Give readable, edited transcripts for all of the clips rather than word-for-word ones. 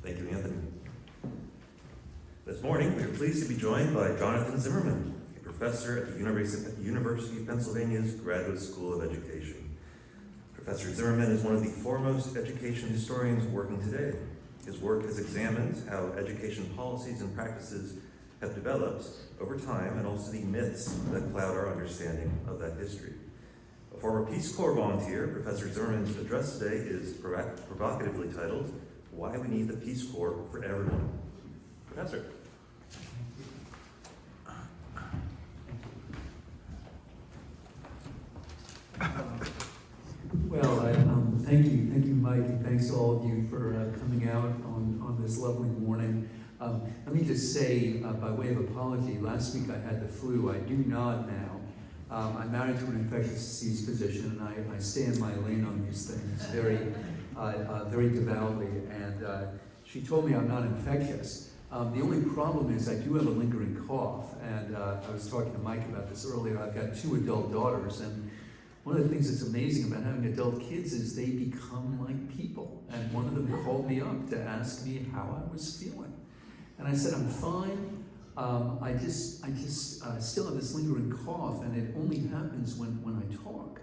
Thank you, Anthony. This morning, we are pleased to be joined by Jonathan Zimmerman, a professor at the University of Pennsylvania's Graduate School of Education. Professor Zimmerman is one of the foremost education historians working today. His work has examined how education policies and practices have developed over time and also the myths that cloud our understanding of that history. A former Peace Corps volunteer, Professor Zimmerman's address today is provocatively titled, "Why We Need the Peace Corps for Everyone." Professor. Well, thank you, Mike, and thanks to all of you for coming out on this lovely morning. Let me just say, by way of apology, last week I had the flu. I do not now. I'm married to an infectious disease physician, and I stay in my lane on these things very devoutly. And she told me I'm not infectious. The only problem is I do have a lingering cough, and I was talking to Mike about this earlier. I've got 2 adult daughters, and one of the things that's amazing about having adult kids is they become like people. And one of them called me up to ask me how I was feeling. And I said, I'm fine. I just still have this lingering cough, and it only happens when I talk.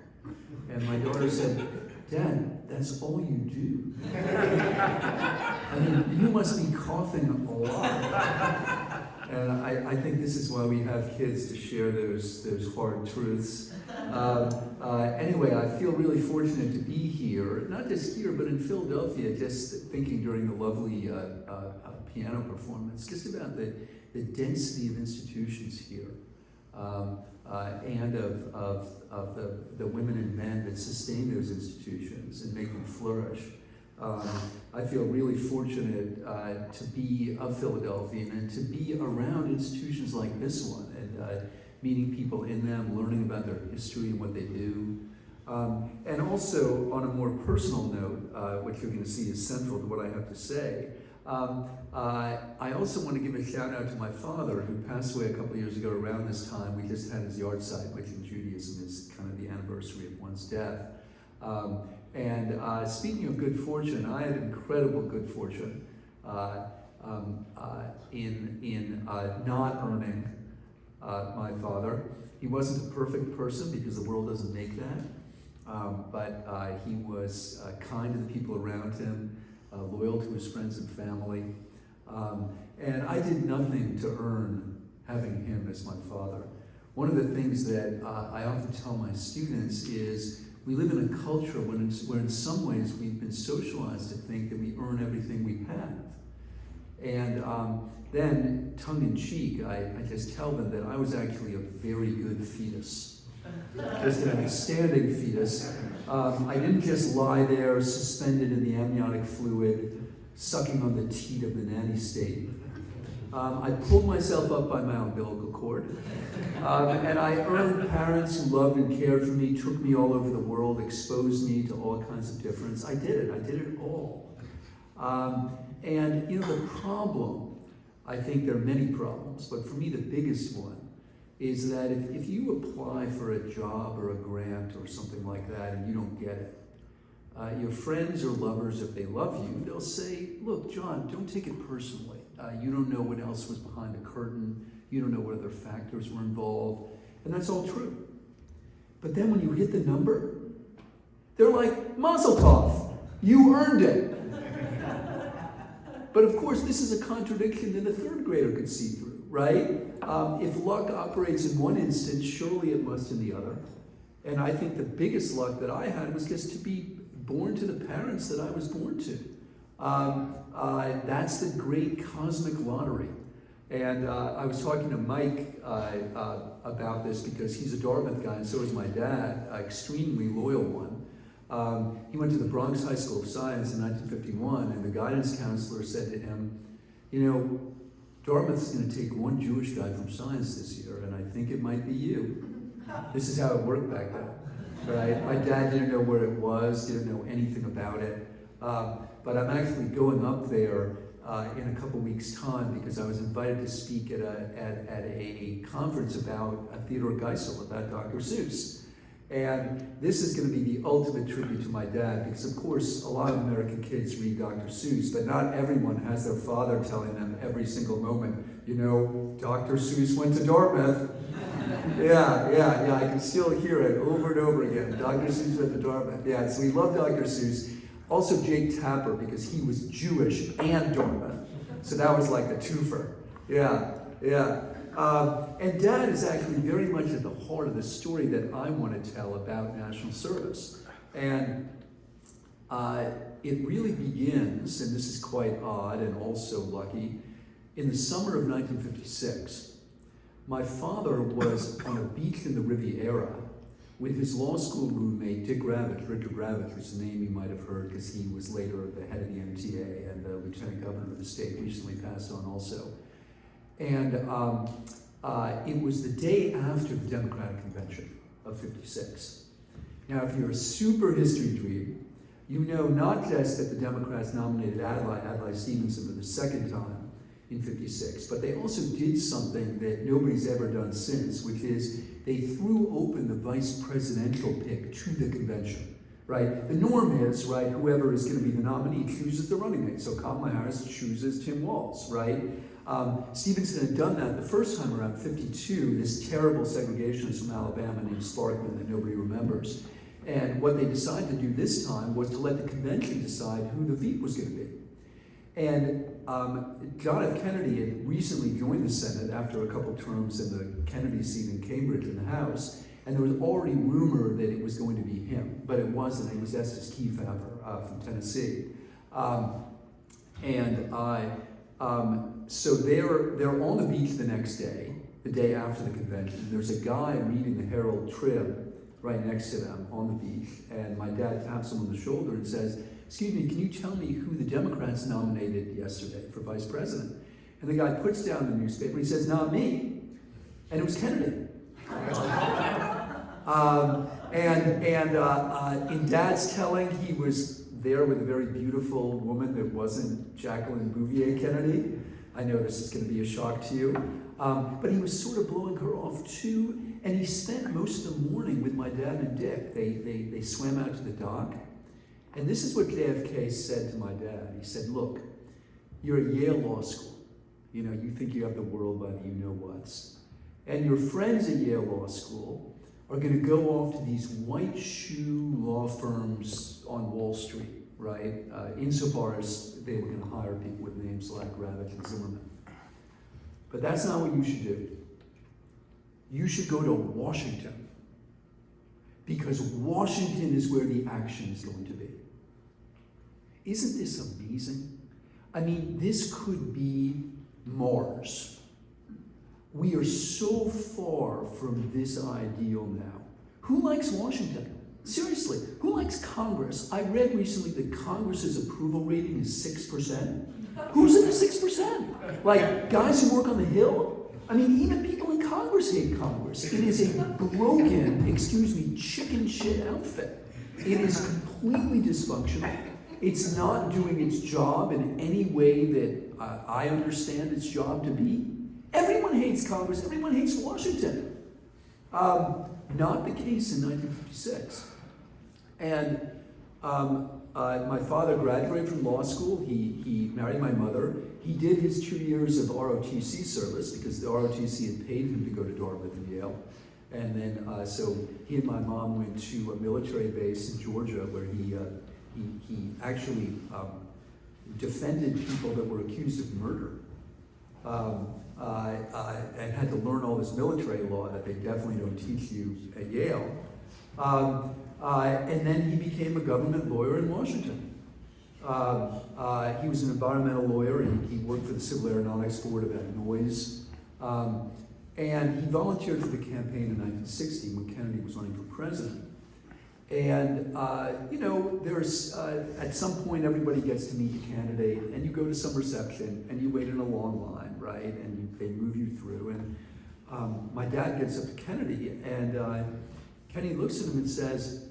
And my daughter said, "Dad, that's all you do." I mean, you must be coughing a lot. And I think this is why we have kids, to share those hard truths. Anyway, I feel really fortunate to be here, not just here, but in Philadelphia, just thinking during the lovely piano performance, just about the density of institutions here, and of the women and men that sustain those institutions and make them flourish. I feel really fortunate to be a Philadelphian and to be around institutions like this one, and meeting people in them, learning about their history and what they do. And also, on a more personal note, which you're going to see is central to what I have to say, I also want to give a shout out to my father, who passed away a couple of years ago around this time. We just had his yard site, which in Judaism is kind of the anniversary of one's death. And speaking of good fortune, I had incredible good fortune in not earning my father. He wasn't a perfect person, because the world doesn't make that, but he was kind to the people around him, loyal to his friends and family, and I did nothing to earn having him as my father. One of the things that I often tell my students is we live in a culture where in some ways we've been socialized to think that we earn everything we have. And then, tongue-in-cheek, I just tell them that I was actually a very good fetus. Just an outstanding fetus. I didn't just lie there suspended in the amniotic fluid, sucking on the teat of the nanny state. I pulled myself up by my umbilical cord, and I earned parents who loved and cared for me, took me all over the world, exposed me to all kinds of difference. I did it all. And the problem, I think there are many problems, but for me the biggest one is that if you apply for a job or a grant or something like that and you don't get it, your friends or lovers, if they love you, they'll say, "Look, John, don't take it personally. You don't know what else was behind the curtain. You don't know what other factors were involved." And that's all true. But then when you hit the number, they're like, "Mazel tov, you earned it." But of course, this is a contradiction that a 3rd grader could see through, right? If luck operates in one instance, surely it must in the other. And I think the biggest luck that I had was just to be born to the parents that I was born to. That's the great cosmic lottery. And I was talking to Mike about this, because he's a Dartmouth guy, and so is my dad, an extremely loyal one. He went to the Bronx High School of Science in 1951, and the guidance counselor said to him, Dartmouth's going to take one Jewish guy from science this year, and I think it might be you. This is how it worked back then, right? My dad didn't know where it was, didn't know anything about it, but I'm actually going up there in a couple weeks' time, because I was invited to speak at a conference about Theodore Geisel, about Dr. Seuss. And this is going to be the ultimate tribute to my dad, because of course a lot of American kids read Dr. Seuss, but not everyone has their father telling them every single moment, you know, Dr. Seuss went to Dartmouth. Yeah, I can still hear it over and over again. Dr. Seuss went to Dartmouth. Yeah, so we love Dr. Seuss. Also Jake Tapper, because he was Jewish and Dartmouth. So that was like a twofer. Yeah. And Dad is actually very much at the heart of the story that I want to tell about national service. And it really begins, and this is quite odd and also lucky, in the summer of 1956. My father was on a beach in the Riviera with his law school roommate, Richard Gravitch, which is a name you might have heard because he was later the head of the MTA and the lieutenant governor of the state, recently passed on also. And it was the day after the Democratic Convention of '56. Now, if you're a super history dweeb, you know not just that the Democrats nominated Adlai Stevenson for the second time in '56, but they also did something that nobody's ever done since, which is they threw open the vice presidential pick to the convention, right? The norm is, right, whoever is going to be the nominee chooses the running mate. So Kamala Harris chooses Tim Walz, right? Stevenson had done that the first time around '52, this terrible segregationist from Alabama named Sparkman that nobody remembers. And what they decided to do this time was to let the convention decide who the VP was going to be. And John F. Kennedy had recently joined the Senate after a couple terms in the Kennedy seat in Cambridge in the House, and there was already rumor that it was going to be him, but it wasn't. It was Estes Kefauver from Tennessee. So they're on the beach the next day, the day after the convention. There's a guy reading the Herald Trib right next to them on the beach, and my dad taps him on the shoulder and says, "Excuse me, can you tell me who the Democrats nominated yesterday for vice president?" And the guy puts down the newspaper and he says, "Not me." And it was Kennedy. In Dad's telling, he was there with a very beautiful woman that wasn't Jacqueline Bouvier Kennedy. I know this is going to be a shock to you. But he was sort of blowing her off too, and he spent most of the morning with my dad and Dick. They swam out to the dock. And this is what JFK said to my dad. He said, "Look, you're at Yale Law School. You know, you think you have the world by the you-know-whats. And your friends at Yale Law School are going to go off to these white shoe law firms on Wall Street, right? Insofar as they were going to hire people with names like Gravitch and Zimmerman. But that's not what you should do. You should go to Washington, because Washington is where the action is going to be." Isn't this amazing? I mean, this could be Mars. We are so far from this ideal now. Who likes Washington? Seriously, who likes Congress? I read recently that Congress's approval rating is 6%. Who's in the 6%? Like, guys who work on the Hill? I mean, even people in Congress hate Congress. It is a broken, chicken shit outfit. It is completely dysfunctional. It's not doing its job in any way that I understand its job to be. Everyone hates Congress. Everyone hates Washington. Not the case in 1956. And my father graduated from law school. He married my mother. He did his 2 years of ROTC service because the ROTC had paid him to go to Dartmouth and Yale. And then, so he and my mom went to a military base in Georgia where he actually defended people that were accused of murder. And had to learn all this military law that they definitely don't teach you at Yale. And then he became a government lawyer in Washington. He was an environmental lawyer, and he worked for the Civil Aeronautics Board about noise. And he volunteered for the campaign in 1960 when Kennedy was running for president. And, there's, at some point, everybody gets to meet the candidate, and you go to some reception, and you wait in a long line, right? And they move you through. And my dad gets up to Kennedy, and Kennedy looks at him and says,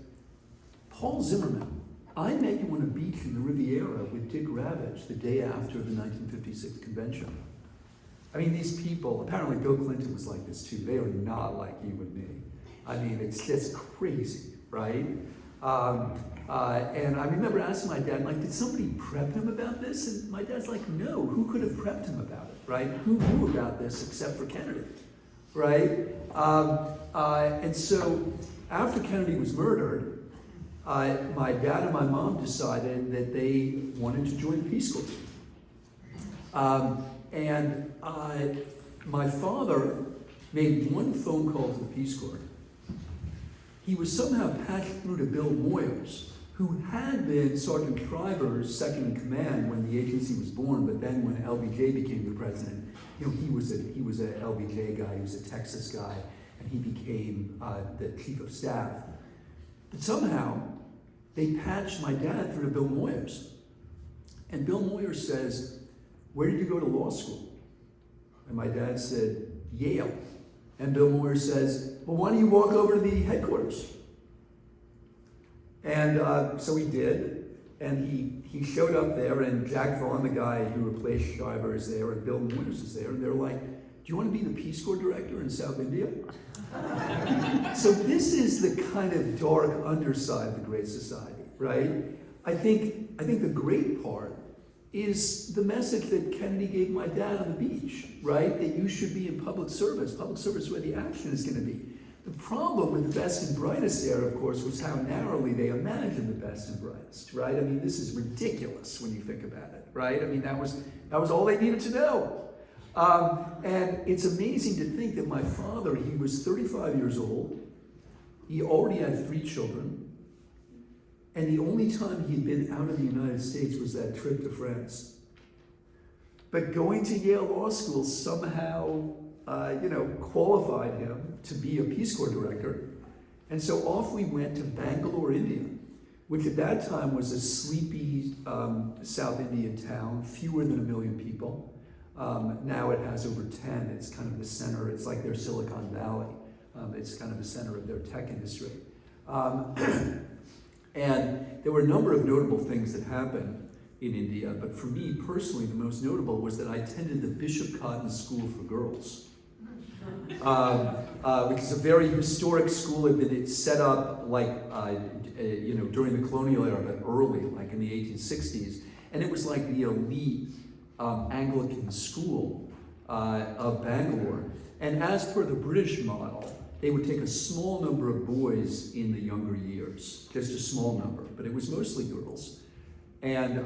"Paul Zimmerman, I met you on a beach in the Riviera with Dick Gravitch the day after the 1956 convention." I mean, these people, apparently Bill Clinton was like this too. They are not like you and me. I mean, it's just crazy, right? And I remember asking my dad, like, did somebody prep him about this? And my dad's like, no, who could have prepped him about it, right? Who knew about this except for Kennedy, right? And so after Kennedy was murdered, my dad and my mom decided that they wanted to join the Peace Corps. And my father made one phone call to the Peace Corps. He was somehow patched through to Bill Moyers, who had been Sergeant Shriver's second in command when the agency was born, but then when LBJ became the president, you know, he was a LBJ guy, he was a Texas guy, and he became the chief of staff. But somehow, they patched my dad through to Bill Moyers. And Bill Moyers says, where did you go to law school? And my dad said, Yale. And Bill Moyers says, well, why don't you walk over to the headquarters? And so he did, and he showed up there, and Jack Vaughn, the guy who replaced Shriver, is there, and Bill Moyers is there, and they're like, do you want to be the Peace Corps director in South India? So this is the kind of dark underside of the Great Society, right? I think the great part is the message that Kennedy gave my dad on the beach, right? That you should be in public service where the action is going to be. The problem with the best and brightest era, of course, was how narrowly they imagined the best and brightest, right? I mean, this is ridiculous when you think about it, right? I mean, that was all they needed to know. And it's amazing to think that my father, he was 35 years old, he already had 3 children, and the only time he'd been out of the United States was that trip to France. But going to Yale Law School somehow, qualified him to be a Peace Corps director. And so off we went to Bangalore, India, which at that time was a sleepy South Indian town, fewer than 1 million people. Now it has over 10. It's kind of the center. It's like their Silicon Valley. It's kind of the center of their tech industry. And there were a number of notable things that happened in India, but for me personally, the most notable was that I attended the Bishop Cotton School for Girls, which is a very historic school. It had been set up like, during the colonial era, but early, like in the 1860s. And it was like the elite Anglican school of Bangalore. And as per the British model, they would take a small number of boys in the younger years, just a small number, but it was mostly girls. And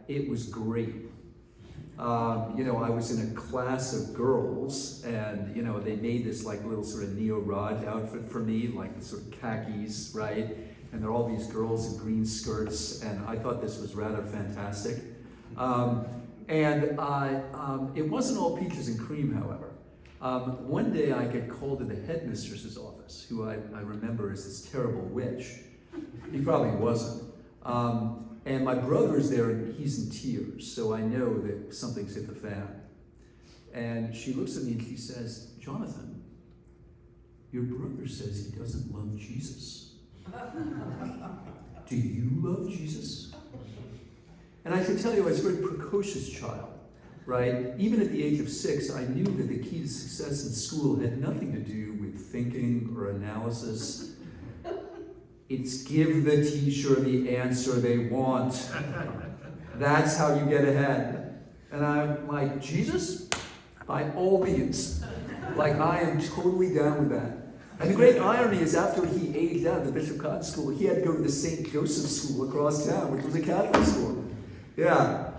it was great. I was in a class of girls, and they made this like little sort of Neo-Raj outfit for me, like sort of khakis, right? And there are all these girls in green skirts, and I thought this was rather fantastic. It wasn't all peaches and cream, however. One day I get called to the headmistress's office, who I remember as this terrible witch. He probably wasn't. And my brother's there, and he's in tears, so I know that something's hit the fan. And she looks at me and she says, Jonathan, your brother says he doesn't love Jesus. Do you love Jesus? And I can tell you, I was a very precocious child, right? Even at the age of 6, I knew that the key to success in school had nothing to do with thinking or analysis. It's give the teacher the answer they want. That's how you get ahead. And I'm like, Jesus? By all means. Like, I am totally down with that. And the great irony is after he aged out of the Bishop Cotton School, he had to go to the St. Joseph School across town, which was a Catholic school. Yeah.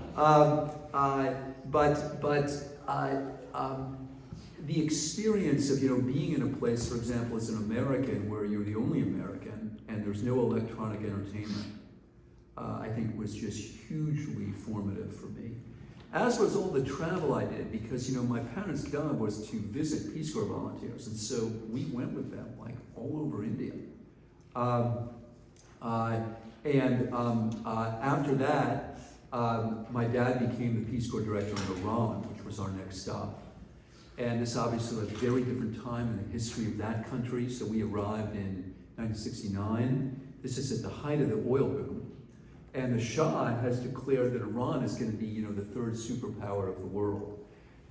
The experience of being in a place, for example, as an American, where you're the only American and there's no electronic entertainment, I think was just hugely formative for me. As was all the travel I did, because my parents' job was to visit Peace Corps volunteers, and so we went with them like all over India. After that, my dad became the Peace Corps director in Iran, which was our next stop. And this obviously was a very different time in the history of that country. So we arrived in 1969. This is at the height of the oil boom. And the Shah has declared that Iran is going to be, the 3rd superpower of the world.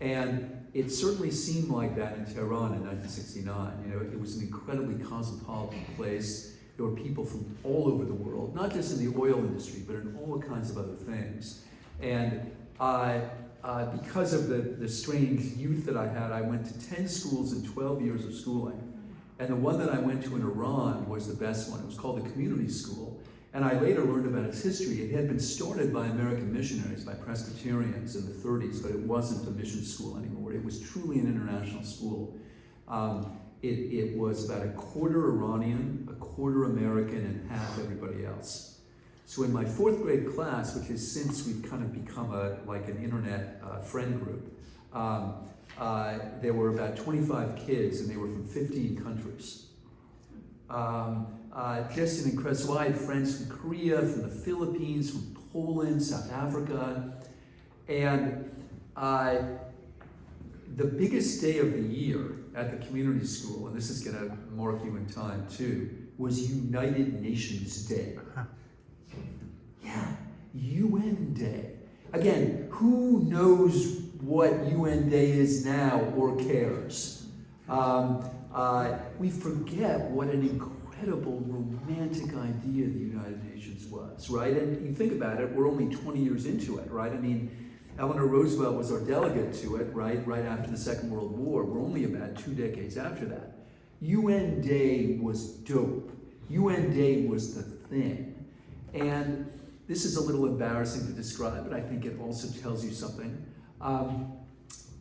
And it certainly seemed like that in Tehran in 1969. You know, it was an incredibly cosmopolitan place. There were people from all over the world, not just in the oil industry, but in all kinds of other things. And because of the strange youth that I had, I went to 10 schools and 12 years of schooling. And the one that I went to in Iran was the best one. It was called the community school. And I later learned about its history. It had been started by American missionaries, by Presbyterians in the 30s, but it wasn't a mission school anymore. It was truly an international school. It was about a quarter Iranian, a quarter American, and half everybody else. So in my 4th grade class, which is since we've kind of become like an internet friend group, there were about 25 kids, and they were from 15 countries. Just an incredible, so I had friends from Korea, from the Philippines, from Poland, South Africa, and the biggest day of the year at the community school, and this is going to mark you in time too, was United Nations Day. Yeah, UN Day. Again, who knows what UN Day is now or cares? We forget what an incredible romantic idea the United Nations was, right? And you think about it, we're only 20 years into it, right? I mean, Eleanor Roosevelt was our delegate to it, right after the Second World War. We're only about 2 decades after that. UN Day was dope. UN Day was the thing. And this is a little embarrassing to describe, but I think it also tells you something.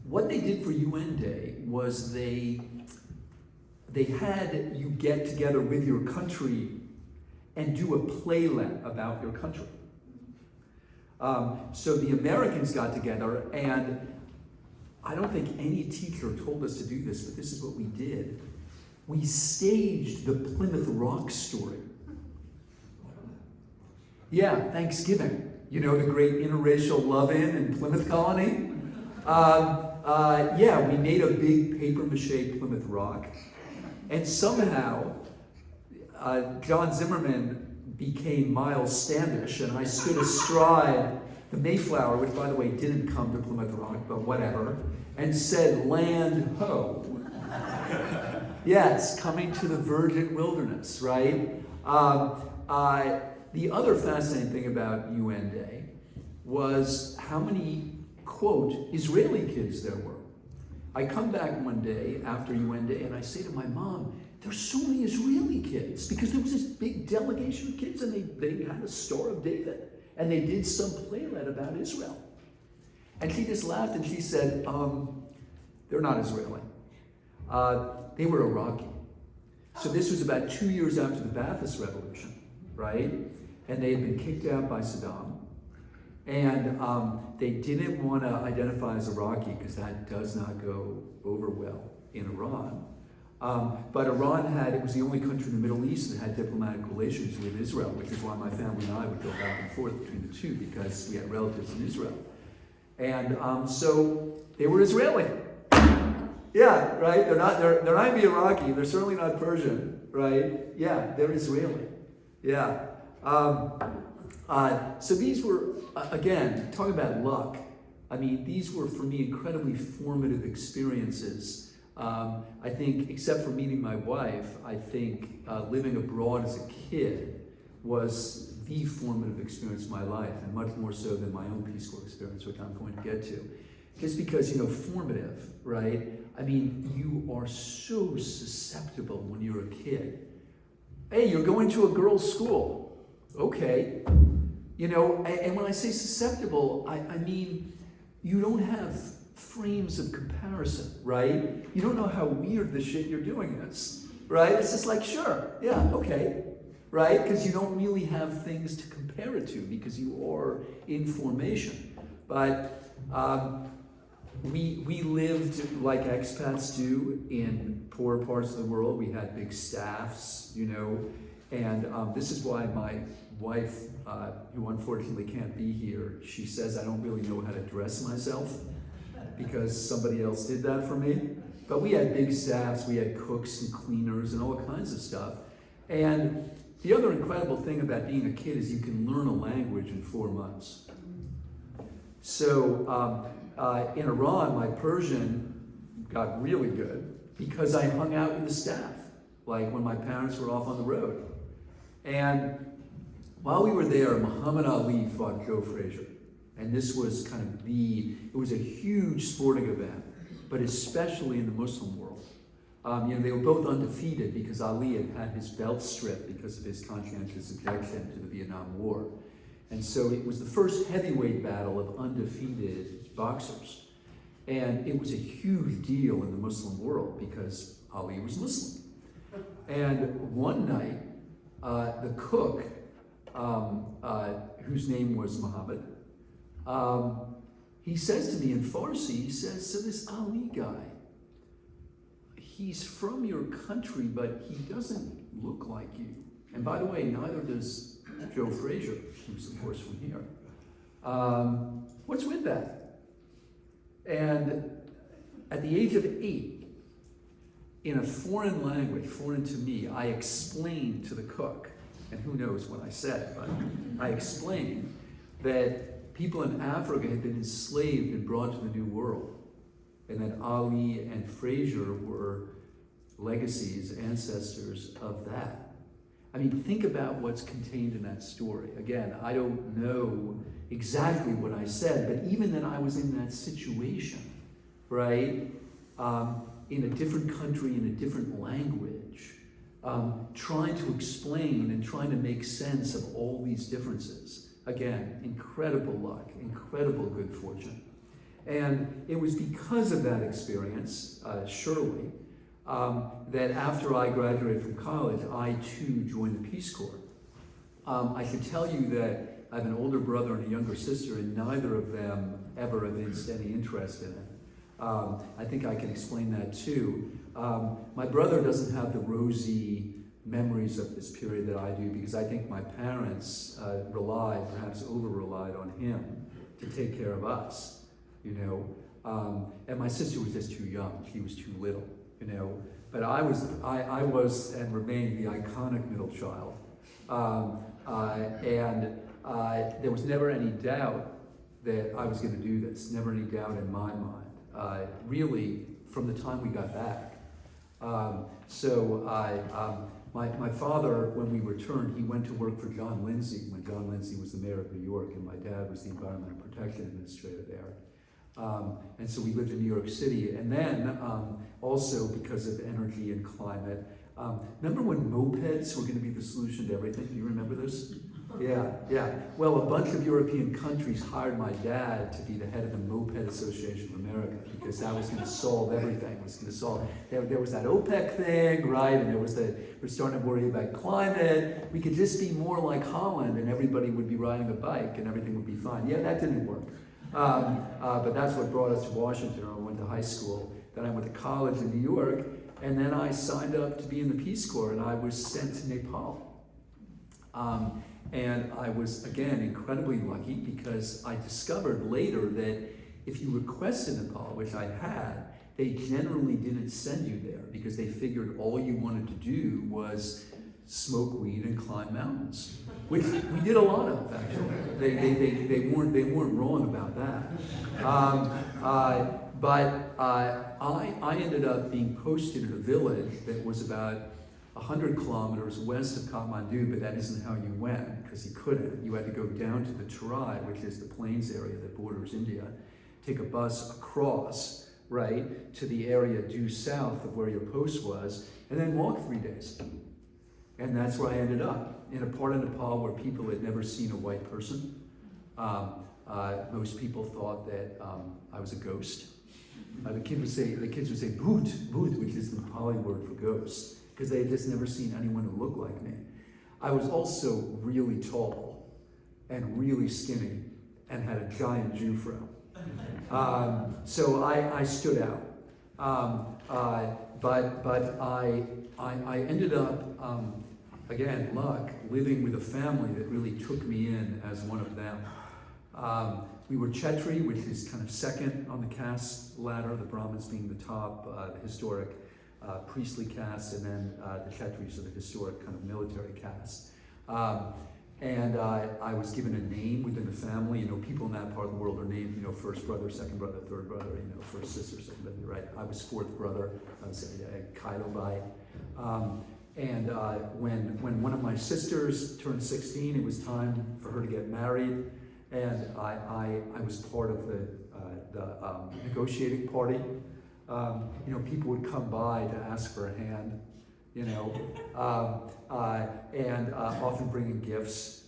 What they did for UN Day was they had you get together with your country and do a playlet about your country. So the Americans got together, and I don't think any teacher told us to do this, but this is what we did. We staged the Plymouth Rock story. Yeah, Thanksgiving. You know, the great interracial love-in in Plymouth Colony? Yeah, we made a big papier-mâché Plymouth Rock. And somehow, John Zimmerman became Miles Standish, and I stood astride the Mayflower, which, by the way, didn't come to Plymouth Rock, but whatever, and said, "Land ho." Yes, coming to the virgin wilderness, right? The other fascinating thing about UN Day was how many, quote, Israeli kids there were. I come back one day after UN Day and I say to my mom, there's so many Israeli kids, because there was this big delegation of kids and they had a Star of David and they did some playlet about Israel. And she just laughed and she said, they're not Israeli. They were Iraqi. So this was about 2 years after the Ba'athist Revolution, right? And they had been kicked out by Saddam. And they didn't want to identify as Iraqi because that does not go over well in Iran. But Iran it was the only country in the Middle East that had diplomatic relations with Israel, which is why my family and I would go back and forth between the two, because we had relatives in Israel. And so they were Israeli. Yeah, right? They're not even Iraqi, they're certainly not Persian, right? Yeah, they're Israeli. Yeah. So these were, again, talking about luck, I mean, these were for me incredibly formative experiences. I think, except for meeting my wife, I think living abroad as a kid was the formative experience of my life, and much more so than my own Peace Corps experience, which I'm going to get to. Just because, formative, right? I mean, you are so susceptible when you're a kid. Hey, you're going to a girls' school. Okay. And when I say susceptible, I mean, you don't have frames of comparison, right? You don't know how weird the shit you're doing is, right? It's just like, sure, yeah, okay, right? Because you don't really have things to compare it to because you are in formation. But we lived like expats do in poor parts of the world. We had big staffs, and this is why my wife, who unfortunately can't be here, she says I don't really know how to dress myself because somebody else did that for me. But we had big staffs, we had cooks and cleaners and all kinds of stuff. And the other incredible thing about being a kid is you can learn a language in 4 months. So in Iran, my Persian got really good because I hung out with the staff, like when my parents were off on the road. And while we were there, Muhammad Ali fought Joe Frazier. And this was kind of it was a huge sporting event, but especially in the Muslim world. They were both undefeated because Ali had had his belt stripped because of his conscientious objection to the Vietnam War. And so it was the first heavyweight battle of undefeated boxers. And it was a huge deal in the Muslim world because Ali was Muslim. And one night, the cook, whose name was Muhammad, he says to me in Farsi, he says, so this Ali guy, he's from your country, but he doesn't look like you. And by the way, neither does Joe Frazier, who's of course from here. What's with that? And at the age of 8, in a foreign language, foreign to me, I explained to the cook, and who knows what I said, but I explained that people in Africa had been enslaved and brought to the New World. And that Ali and Frazier were legacies, ancestors of that. I mean, think about what's contained in that story. Again, I don't know exactly what I said, but even that I was in that situation, right? In a different country, in a different language, trying to explain and trying to make sense of all these differences. Again, incredible luck, incredible good fortune. And it was because of that experience, surely, that after I graduated from college, I too joined the Peace Corps. I should tell you that I have an older brother and a younger sister, and neither of them ever evinced any interest in it. I think I can explain that too. My brother doesn't have the rosy memories of this period that I do, because I think my parents perhaps over-relied on him to take care of us. And my sister was just too young. She was too little, But I was and remained the iconic middle child. There was never any doubt that I was going to do this. Never any doubt in my mind. Really, from the time we got back. My father, when we returned, he went to work for John Lindsay when John Lindsay was the mayor of New York, and my dad was the environmental protection administrator there. And so we lived in New York City. And then also because of energy and climate, remember when mopeds were going to be the solution to everything? Do you remember this? Yeah. Well, a bunch of European countries hired my dad to be the head of the Moped Association of America, because that was going to solve everything. It was going to solve. There was that OPEC thing, right? And we're starting to worry about climate. We could just be more like Holland, and everybody would be riding a bike, and everything would be fine. Yeah, that didn't work. But that's what brought us to Washington. I went to high school. Then I went to college in New York, and then I signed up to be in the Peace Corps, and I was sent to Nepal. And I was, again, incredibly lucky, because I discovered later that if you requested Nepal, which I had, they generally didn't send you there, because they figured all you wanted to do was smoke weed and climb mountains, which we did a lot of, actually. They weren't wrong about that. But I ended up being posted in a village that was about 100 kilometers west of Kathmandu, but that isn't how you went, because you couldn't. You had to go down to the Terai, which is the plains area that borders India, take a bus across, right, to the area due south of where your post was, and then walk 3 days. And that's where I ended up, in a part of Nepal where people had never seen a white person. Most people thought that I was a ghost. The kids would say, bhoot, which is the Nepali word for ghost, because they had just never seen anyone who looked like me. I was also really tall and really skinny and had a giant Jufro. So I stood out. But I ended up, again, luck, living with a family that really took me in as one of them. We were Chetri, which is kind of second on the caste ladder, the Brahmins being the top, the historic priestly caste, and then the Chetris are the historic kind of military caste. And I was given a name within the family. You know, people in that part of the world are named, you know, first brother, second brother, third brother, you know, first sister, second brother, right? I was fourth brother. I was Kaidobai. And when one of my sisters turned 16, it was time for her to get married. And I was part of the negotiating party. You know, people would come by to ask for a hand, you know, and often bringing gifts.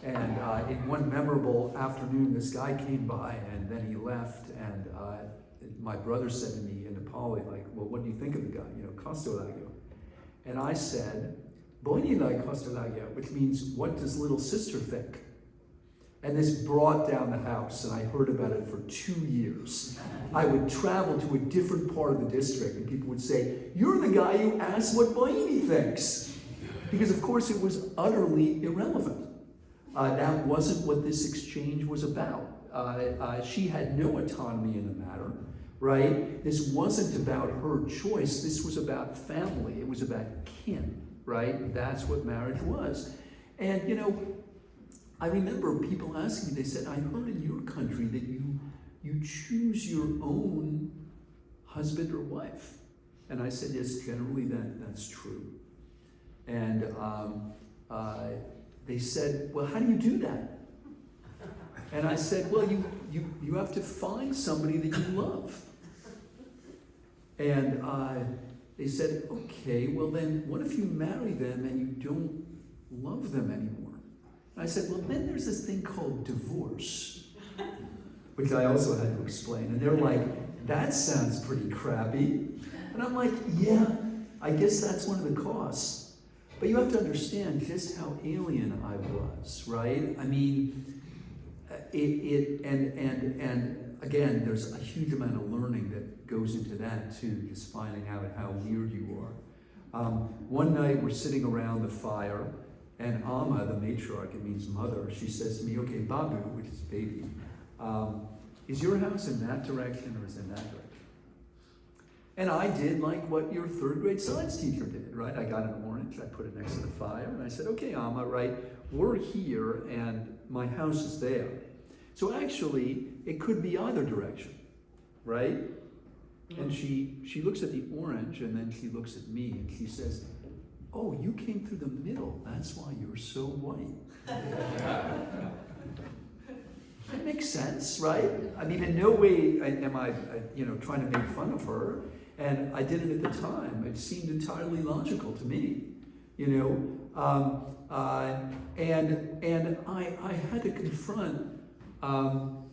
And in one memorable afternoon, this guy came by and then he left. And my brother said to me in Nepali, like, well, what do you think of the guy? You know, Kostolagyo. And I said, Boinilai Kostolagyo, which means, what does little sister think? And this brought down the house, and I heard about it for 2 years. I would travel to a different part of the district, and people would say, you're the guy who asked what Boini thinks. Because, of course, it was utterly irrelevant. That wasn't what this exchange was about. She had no autonomy in the matter, right? This wasn't about her choice. This was about family. It was about kin, right? That's what marriage was. And, you know, I remember people asking me, they said, I heard in your country that you choose your own husband or wife. And I said, yes, generally that's true. And they said, well, how do you do that? And I said, well, you have to find somebody that you love. And they said, okay, well then, what if you marry them and you don't love them anymore? I said, well, then there's this thing called divorce, which I also had to explain. And they're like, that sounds pretty crappy. And I'm like, yeah, I guess that's one of the costs. But you have to understand just how alien I was, right? I mean, and again, there's a huge amount of learning that goes into that too, just finding out how weird you are. One night we're sitting around the fire, and Amma, the matriarch, it means mother, she says to me, okay, Babu, which is baby, is your house in that direction or is it in that direction? And I did like what your third grade science teacher did, right? I got an orange, I put it next to the fire, and I said, okay, Amma, right, we're here and my house is there. So actually, it could be either direction, right? And she looks at the orange and then she looks at me and she says, oh, you came through the middle. That's why you're so white. That makes sense, right? I mean, in no way am I, trying to make fun of her. And I did it at the time. It seemed entirely logical to me, you know. And I had to confront all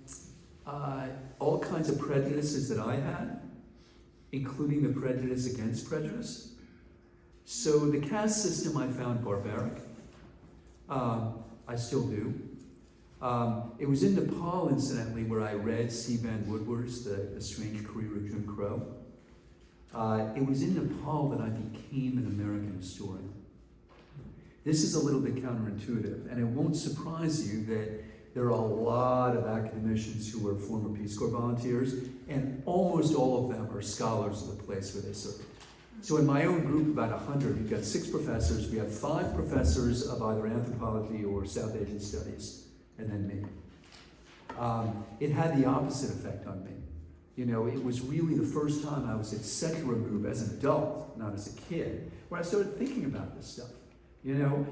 kinds of prejudices that I had, including the prejudice against prejudice. So the caste system I found barbaric. I still do. It was in Nepal, incidentally, where I read C. Van Woodward's The Strange Career of Jim Crow. It was in Nepal that I became an American historian. This is a little bit counterintuitive, and it won't surprise you that there are a lot of academicians who are former Peace Corps volunteers, and almost all of them are scholars of the place where they served. So in my own group, about 100, we've got 6 professors. We have 5 professors of either anthropology or South Asian studies, and then me. It had the opposite effect on me. You know, it was really the first time I was at such a remove as an adult, not as a kid, where I started thinking about this stuff. You know,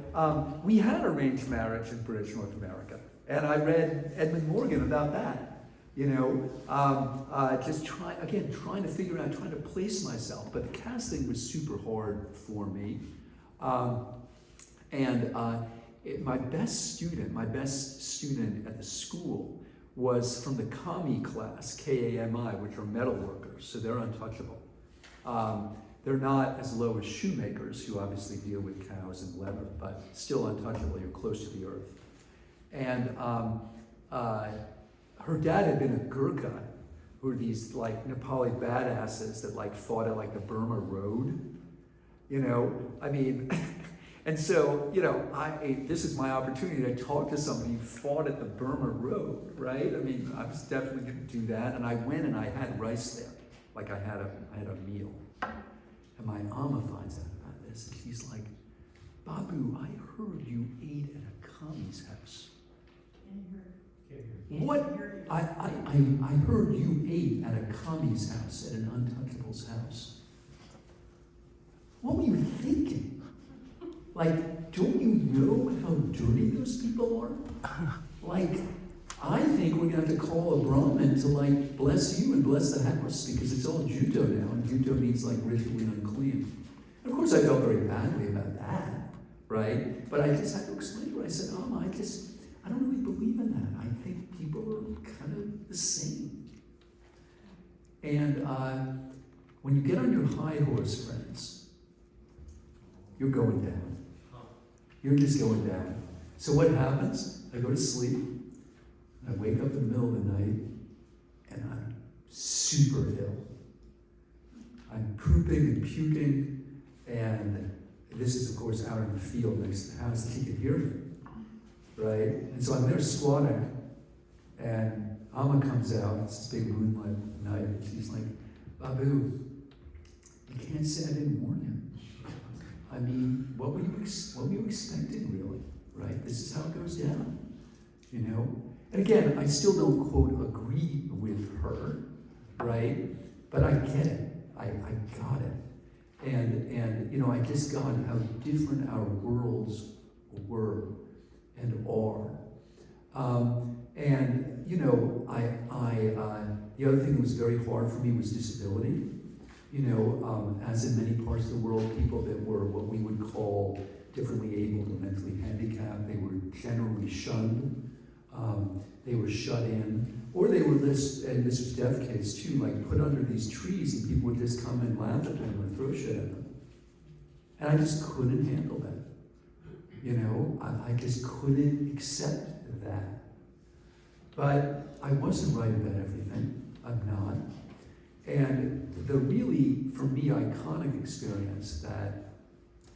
we had arranged marriage in British North America, and I read Edmund Morgan about that. You know, just trying to figure out, trying to place myself. But the caste thing was super hard for me. My best student at the school was from the Kami class, K-A-M-I, which are metal workers, so they're untouchable. They're not as low as shoemakers, who obviously deal with cows and leather, but still untouchable. You're close to the earth. And her dad had been a Gurkha, who were these like Nepali badasses that like fought at like the Burma Road. You know, I mean, and so, you know, this is my opportunity to talk to somebody who fought at the Burma Road, right? I mean, I was definitely going to do that. And I went and I had rice there, like I had a meal. And my Amma finds out about this, and she's like, Babu, I heard you ate at a commie's house. Can't hear. What? I heard you ate at a commie's house, at an untouchable's house. What were you thinking? Like, don't you know how dirty those people are? Like, I think we're gonna have to call a Brahmin to like bless you and bless the house because it's all judo now, and judo means like ritually unclean. And of course, I felt very badly about that, right? But I just had to explain to her. I said, I don't really believe in that. I think people are kind of the same. And when you get on your high horse, friends, you're going down. You're just going down. So what happens? I go to sleep, and I wake up in the middle of the night, and I'm super ill. I'm pooping and puking, and this is, of course, out in the field next to the house. He could hear me, right? And so I'm there squatting, and Amma comes out. It's this big moonlight night, and she's like, Babu, you can't say I didn't warn you. I mean, what were you expecting, really? Right? This is how it goes down, you know? And again, I still don't, quote, agree with her, right? But I get it. I got it. And you know, I just got how different our worlds were and are. And you know, the other thing that was very hard for me was disability. You know, as in many parts of the world, people that were what we would call differently able or mentally handicapped, they were generally shunned. They were shut in, or they were this, and this was deaf kids too, like put under these trees, and people would just come and laugh at them or throw shit at them. And I just couldn't handle that. You know, I just couldn't accept that. But I wasn't right about everything. I'm not. And the really, for me, iconic experience that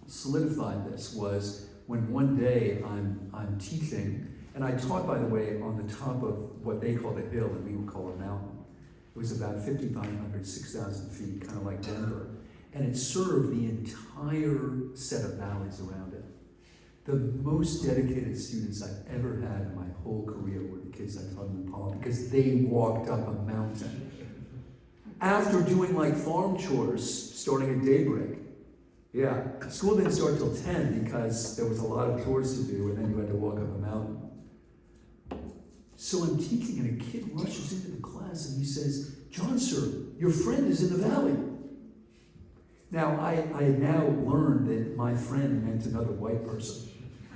solidified this was when one day I'm teaching, and I taught, by the way, on the top of what they call the hill and we would call a mountain. It was about 5,500, 6,000 feet, kind of like Denver. And it served the entire set of valleys around it. The most dedicated students I've ever had in my whole career were the kids I taught in Nepal, because they walked up a mountain after doing like farm chores starting at daybreak. Yeah, school didn't start till 10 because there was a lot of chores to do, and then you had to walk up a mountain. So I'm teaching, and a kid rushes into the class and he says, "John, sir, your friend is in the valley." Now, I had now learned that my friend meant another white person,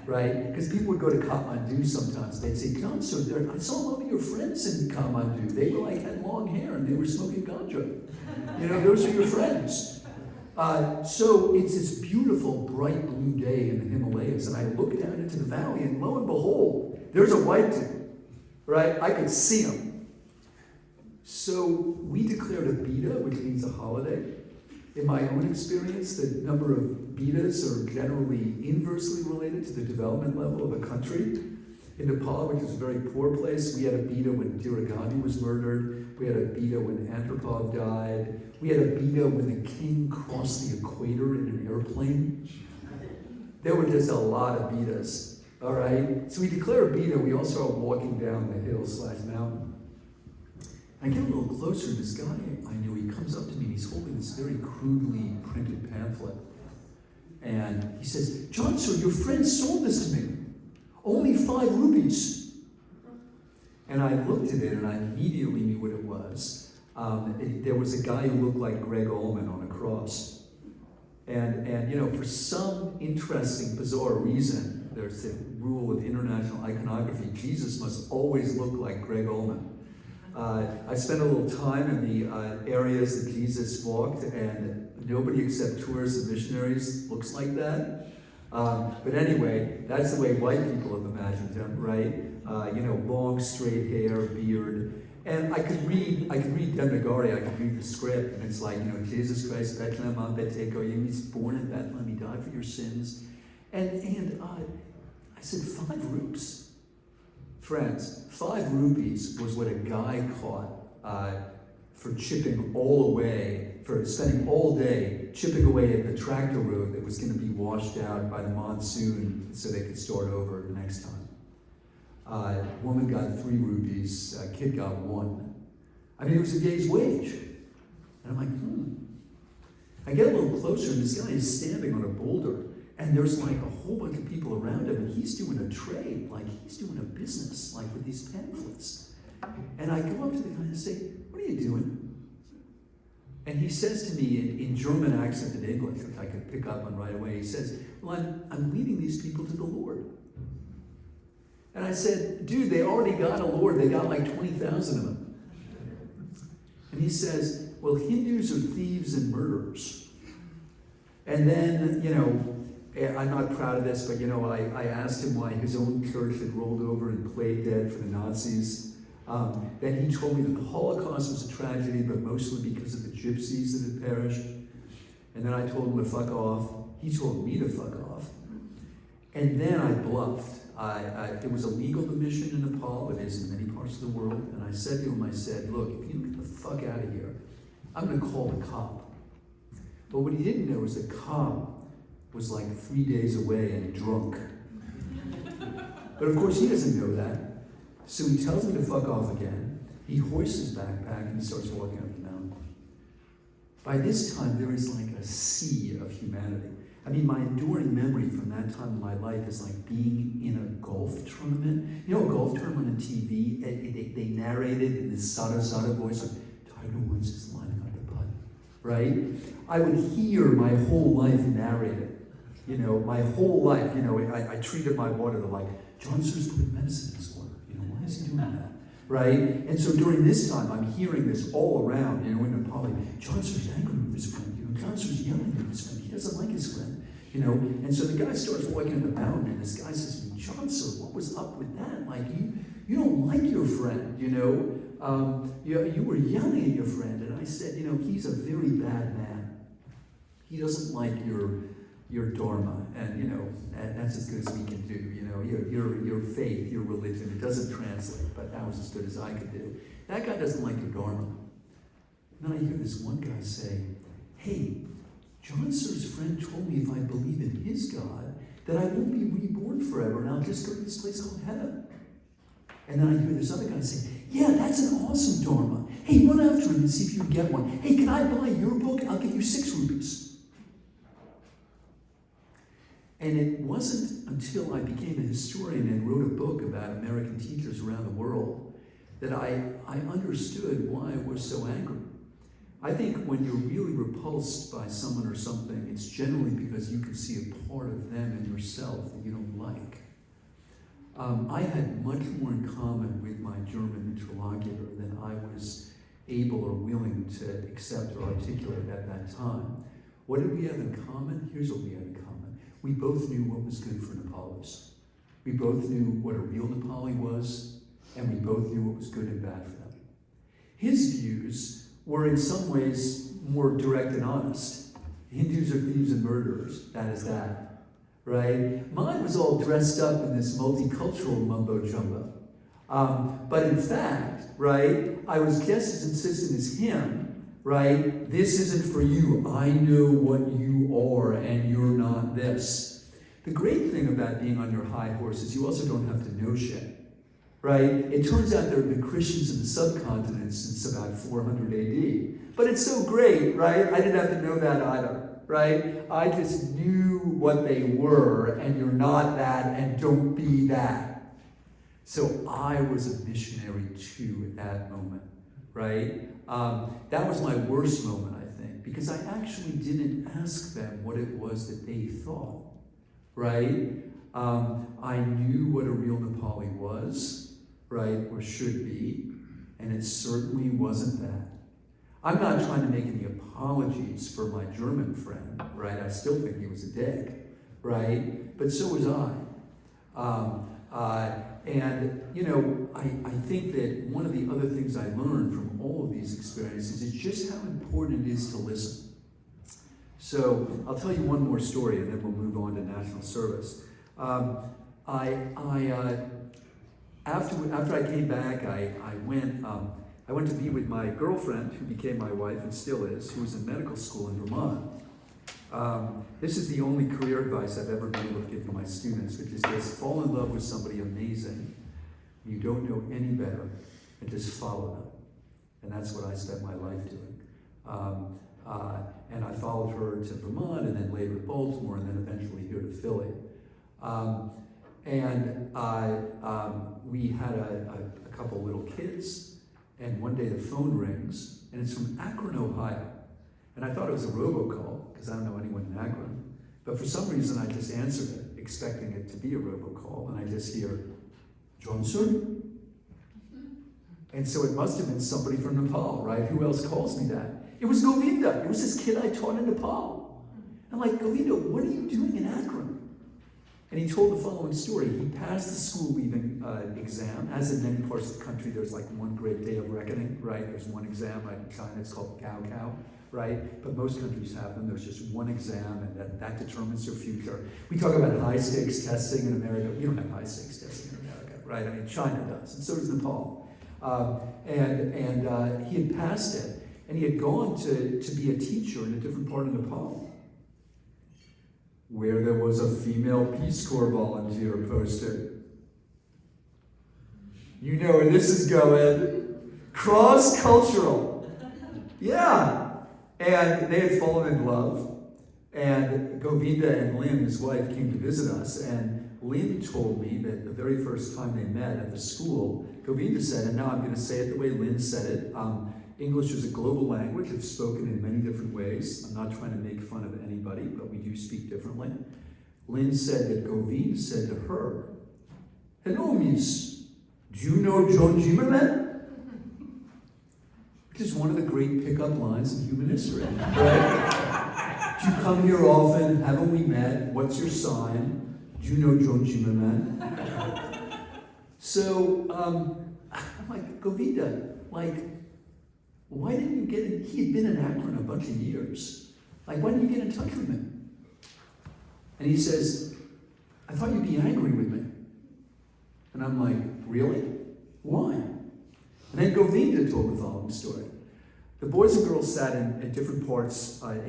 right? Because people would go to Kathmandu sometimes. They'd say, "John, sir, I saw one of your friends in Kathmandu. They were like, had long hair and they were smoking ganja. You know, those are your friends." So it's this beautiful, bright blue day in the Himalayas, and I look down into the valley, and lo and behold, there's a white dude. Right? I could see him. So we declared a bida, which means a holiday. In my own experience, the number of bidas are generally inversely related to the development level of a country. In Nepal, which is a very poor place, we had a bida when Indira Gandhi was murdered. We had a bida when Andropov died. We had a bida when the king crossed the equator in an airplane. There were just a lot of bidas. All right, so we declare a bida. We all start walking down the hill/mountain. I get a little closer. This guy I knew, he comes up to me and he's holding this very crudely printed pamphlet. And he says, "John, sir, your friend sold this to me. Only 5 rupees. And I looked at it and I immediately knew what it was. There was a guy who looked like Greg Allman on a cross. And you know, for some interesting, bizarre reason, there's a rule of international iconography. Jesus must always look like Greg Allman. I spent a little time in the areas that Jesus walked, and nobody except tourists and missionaries looks like that. But anyway, that's the way white people have imagined him, right? You know, long, straight hair, beard. And I could read Demnagari, I could read the script, and it's like, you know, Jesus Christ, Bethlehem, Beteko, he's born in Bethlehem, he died for your sins. And I said, 5 rupees. Friends, 5 rupees was what a guy caught for chipping all away, for spending all day chipping away at the tractor road that was going to be washed out by the monsoon so they could start over the next time. Woman got 3 rupees, kid got 1. I mean, it was a day's wage. And I'm like, I get a little closer, and this guy is standing on a boulder, and there's like a whole bunch of people around him, and he's doing a trade, like he's doing a business, like with these pamphlets. And I go up to the guy and say, what are you doing? And he says to me in German accent and English, which I could pick up on right away, he says, well, I'm leading these people to the Lord. And I said, dude, they already got a Lord. They got like 20,000 of them. And he says, well, Hindus are thieves and murderers. And then, you know, I'm not proud of this, but, you know, I asked him why his own church had rolled over and played dead for the Nazis. Then he told me that the Holocaust was a tragedy, but mostly because of the gypsies that had perished. And then I told him to fuck off. He told me to fuck off. And then I bluffed. It was illegal to mission in Nepal. It is in many parts of the world. And I said to him, I said, look, if you don't get the fuck out of here, I'm going to call the cop. But what he didn't know is the cop was like 3 days away and drunk. But of course he doesn't know that. So he tells me to fuck off again. He hoists his backpack and he starts walking up the mountain. By this time, there is like a sea of humanity. I mean, my enduring memory from that time in my life is like being in a golf tournament. You know, a golf tournament on TV, they narrated in this sada voice, like, Tiger Woods is lining up the putt, right? I would hear my whole life narrated. You know, my whole life, you know, I treated my water like, John Sear's put medicine in his water. Why is he doing that? Right? And so during this time, I'm hearing this all around, you know, in Nepal. John Sear's angry with his friend. You know, John Sear's yelling at his friend. He doesn't like his friend. You know, and so the guy starts walking up the mountain, and this guy says to me, John Sir, what was up with that? Like, you don't like your friend, you know? You were yelling at your friend. And I said, you know, he's a very bad man. He doesn't like your dharma, and you know, that's as good as we can do. You know, your faith, your religion, it doesn't translate, but that was as good as I could do. That guy doesn't like your dharma. And then I hear this one guy say, hey, John Sir's friend told me if I believe in his God, that I won't be reborn forever, and I'll just go to this place called heaven. And then I hear this other guy say, yeah, that's an awesome dharma. Hey, run after him and see if you can get one. Hey, can I buy your book? I'll give you 6 rupees. And it wasn't until I became a historian and wrote a book about American teachers around the world that I understood why I was so angry. I think when you're really repulsed by someone or something, it's generally because you can see a part of them and yourself that you don't like. I had much more in common with my German interlocutor than I was able or willing to accept or articulate at that time. What did we have in common? Here's what we had in common. We both knew what was good for Nepalis. We both knew what a real Nepali was, and we both knew what was good and bad for them. His views were in some ways more direct and honest. Hindus are thieves and murderers, that is that, right? Mine was all dressed up in this multicultural mumbo-jumbo. But in fact, right, I was just as insistent as him, right? This isn't for you. I know what you are, and you're not this. The great thing about being on your high horse is you also don't have to know shit, right? It turns out there have been Christians in the subcontinent since about 400 AD. But it's so great, right? I didn't have to know that either, right? I just knew what they were, and you're not that, and don't be that. So I was a missionary too at that moment, right? That was my worst moment, I think, because I actually didn't ask them what it was that they thought, right? I knew what a real Nepali was, right, or should be, and it certainly wasn't that. I'm not trying to make any apologies for my German friend, right? I still think he was a dick, right? But so was I. And, you know, I think that one of the other things I learned from all of these experiences is just how important it is to listen. So I'll tell you one more story and then we'll move on to national service. After I came back, I went to be with my girlfriend, who became my wife and still is, who was in medical school in Vermont. This is the only career advice I've ever been able to give to my students, which is just fall in love with somebody amazing You don't know any better, and just follow them. And that's what I spent my life doing. And I followed her to Vermont, and then later to Baltimore, and then eventually here to Philly. We had a couple little kids, and one day the phone rings, and it's from Akron, Ohio. And I thought it was a robocall, because I don't know anyone in Akron. But for some reason, I just answered it, expecting it to be a robocall, and I just hear, Johnson? And so it must have been somebody from Nepal, right? Who else calls me that? It was Govinda. It was this kid I taught in Nepal. I'm like, Govinda, what are you doing in Akron? And he told the following story. He passed the school leaving exam. As in many parts of the country, there's like one great day of reckoning, right? There's one exam, like in China, it's called Gao Kao, right? But most countries have them. There's just one exam, and that determines your future. We talk about high-stakes testing in America. We don't have high-stakes testing in America, right? I mean, China does, and so does Nepal. He had passed it, and he had gone to be a teacher in a different part of Nepal, where there was a female Peace Corps volunteer posted. You know where this is going. Cross-cultural. Yeah. And they had fallen in love. And Govinda and Lynn, his wife, came to visit us. And Lynn told me that the very first time they met at the school, Govinda said, and now I'm going to say it the way Lynn said it, English is a global language. It's spoken in many different ways. I'm not trying to make fun of anybody, but we do speak differently. Lynn said that Govinda said to her, hello, miss. Do you know John Zimmerman? Which is one of the great pickup lines in human history, right? Do you come here often? Haven't we met? What's your sign? Do you know John Zimmerman? So, I'm like, Govinda, like, why didn't you get in? He had been in Akron a bunch of years. Like, why didn't you get in touch with him? And he says, I thought you'd be angry with me. And I'm like, really? Why? And then Govinda told the following story. The boys and girls sat in different parts, at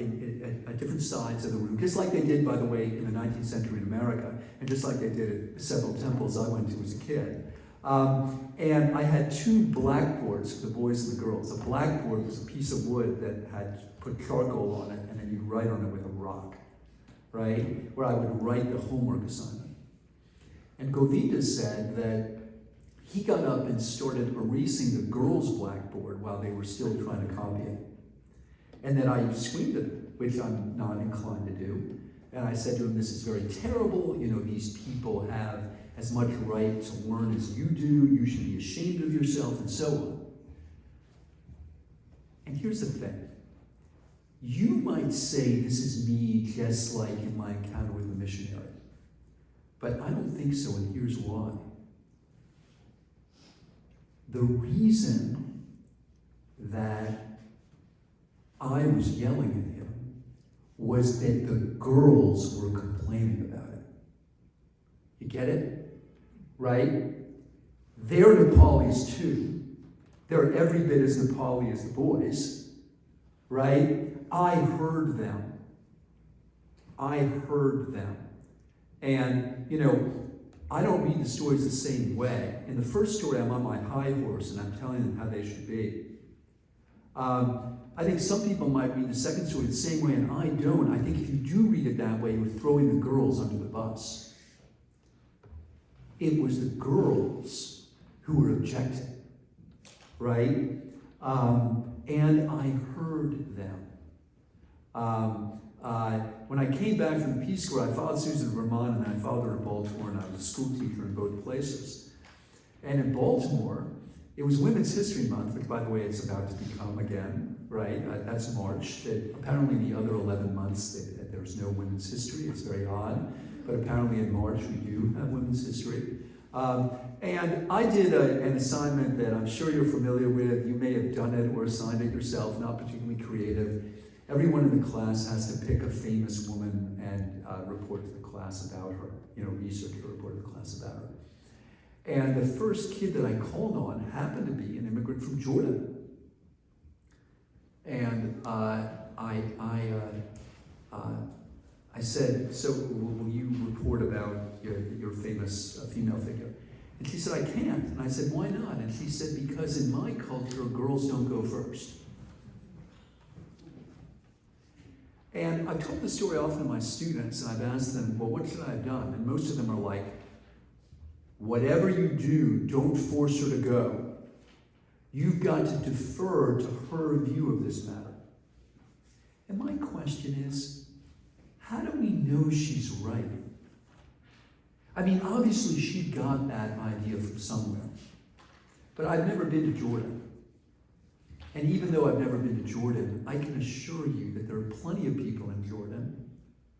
different sides of the room, just like they did, by the way, in the 19th century in America, and just like they did at several temples I went to as a kid. And I had two blackboards for the boys and the girls. A blackboard was a piece of wood that had put charcoal on it, and then you'd write on it with a rock, right? Where I would write the homework assignment. And Govinda said that he got up and started erasing the girls' blackboard while they were still trying to copy it. And then I screamed at him, which I'm not inclined to do. And I said to him, this is very terrible. You know, these people have as much right to learn as you do. You should be ashamed of yourself, and so on. And here's the thing. You might say this is me just like in my encounter with the missionary. But I don't think so, and here's why. The reason that I was yelling at him was that the girls were complaining about it. You get it? Right? They're Nepalis too. They're every bit as Nepali as the boys. Right? I heard them. And, you know, I don't read the stories the same way. In the first story, I'm on my high horse and I'm telling them how they should be. I think some people might read the second story the same way, and I don't. I think if you do read it that way, you're throwing the girls under the bus. It was the girls who were objecting, right? And I heard them. When I came back from the Peace Corps, I followed Susan to Vermont, and I followed her to Baltimore, and I was a school teacher in both places. And in Baltimore, it was Women's History Month, which, by the way, it's about to become again, right? That's March. Apparently the other 11 months, there's no women's history. It's very odd. But apparently in March, we do have women's history. And I did an assignment that I'm sure you're familiar with. You may have done it or assigned it yourself, not particularly creative. Everyone in the class has to pick a famous woman and report to the class about her. You know, research or report to the class about her. And the first kid that I called on happened to be an immigrant from Jordan. And I said, so will you report about your famous female figure? And she said, I can't. And I said, why not? And she said, because in my culture, girls don't go first. And I've told this story often to my students, and I've asked them, well, what should I have done? And most of them are like, whatever you do, don't force her to go. You've got to defer to her view of this matter. And my question is, how do we know she's right? I mean, obviously she got that idea from somewhere. But I've never been to Jordan. And even though I've never been to Jordan, I can assure you that there are plenty of people in Jordan,